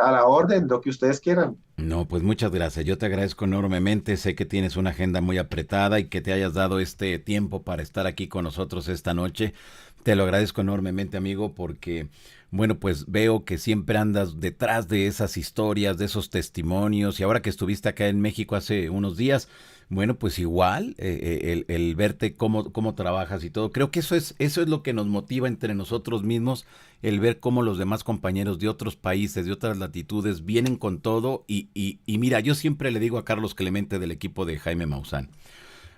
a la orden, lo que ustedes quieran. No, pues muchas gracias. Yo te agradezco enormemente. Sé que tienes una agenda muy apretada y que te hayas dado este tiempo para estar aquí con nosotros esta noche. Te lo agradezco enormemente, amigo, porque, bueno, pues veo que siempre andas detrás de esas historias, de esos testimonios. Y ahora que estuviste acá en México hace unos días, bueno, pues igual el verte cómo trabajas y todo. Creo que eso es lo que nos motiva entre nosotros mismos, el ver cómo los demás compañeros de otros países, de otras latitudes, vienen con todo. Y mira, yo siempre le digo a Carlos Clemente del equipo de Jaime Maussan,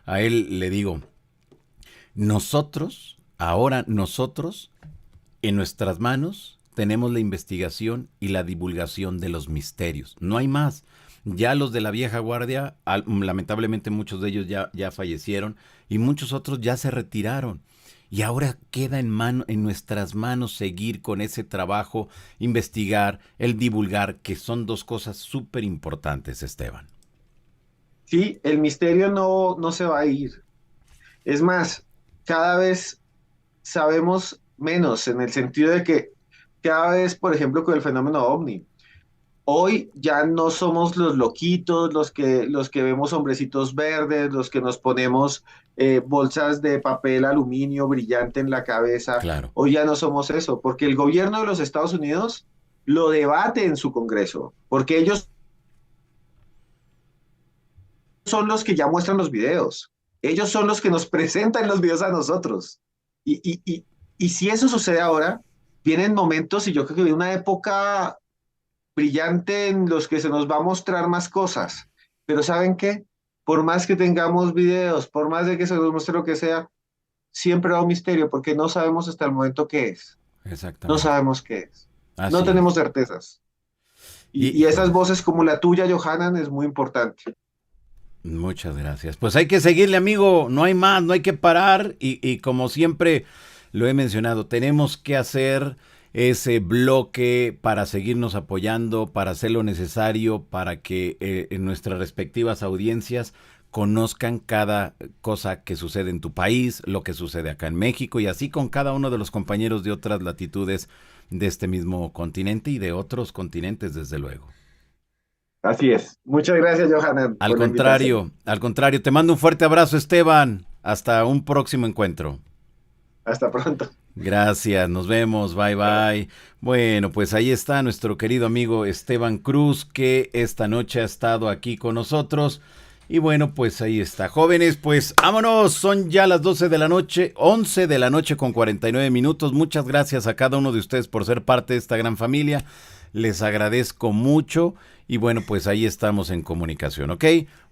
a él le digo, ahora nosotros, en nuestras manos, tenemos la investigación y la divulgación de los misterios. No hay más. Ya los de la vieja guardia, lamentablemente muchos de ellos ya fallecieron y muchos otros ya se retiraron. Y ahora queda en nuestras manos seguir con ese trabajo, investigar, el divulgar, que son dos cosas súper importantes, Esteban. Sí, el misterio no se va a ir. Es más, cada vez sabemos menos en el sentido de que cada vez, por ejemplo, con el fenómeno ovni, hoy ya no somos los loquitos, los que vemos hombrecitos verdes, los que nos ponemos bolsas de papel aluminio brillante en la cabeza. Claro. Hoy ya no somos eso, porque el gobierno de los Estados Unidos lo debate en su Congreso, porque ellos son los que ya muestran los videos. Ellos son los que nos presentan los videos a nosotros. Y, y, y, y si eso sucede ahora, vienen momentos, y yo creo que viene una época brillante en los que se nos va a mostrar más cosas. Pero ¿saben qué? Por más que tengamos videos, por más de que se nos muestre lo que sea, siempre va un misterio porque no sabemos hasta el momento qué es. No Exactamente. sabemos qué es. No Así tenemos es. certezas. Y esas Híjole. voces como la tuya, Johanan, es muy importante. Muchas gracias. Pues hay que seguirle, amigo. No hay más, no hay que parar. Y como siempre lo he mencionado, tenemos que hacer ese bloque para seguirnos apoyando, para hacer lo necesario, para que en nuestras respectivas audiencias conozcan cada cosa que sucede en tu país, lo que sucede acá en México y así con cada uno de los compañeros de otras latitudes de este mismo continente y de otros continentes, desde luego. Así es. Muchas gracias, Johanan, por la invitación. Al contrario, te mando un fuerte abrazo, Esteban. Hasta un próximo encuentro. Hasta pronto. Gracias, nos vemos, bye bye. Bueno, pues ahí está nuestro querido amigo Esteban Cruz, que esta noche ha estado aquí con nosotros. Y bueno, pues ahí está. Jóvenes, pues vámonos, son ya las 12 de la noche, 11 de la noche con 49 minutos. Muchas gracias a cada uno de ustedes por ser parte de esta gran familia. Les agradezco mucho y bueno, pues ahí estamos en comunicación, ¿ok?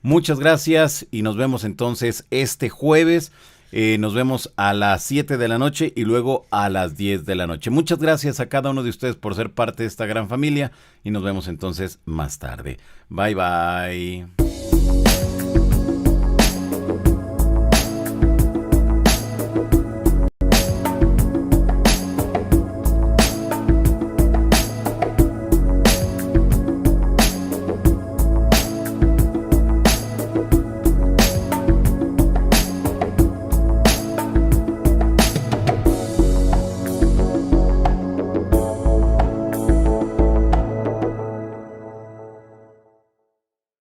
Muchas gracias y nos vemos entonces este jueves. Nos vemos a las 7 de la noche y luego a las 10 de la noche. Muchas gracias a cada uno de ustedes por ser parte de esta gran familia y nos vemos entonces más tarde. Bye bye.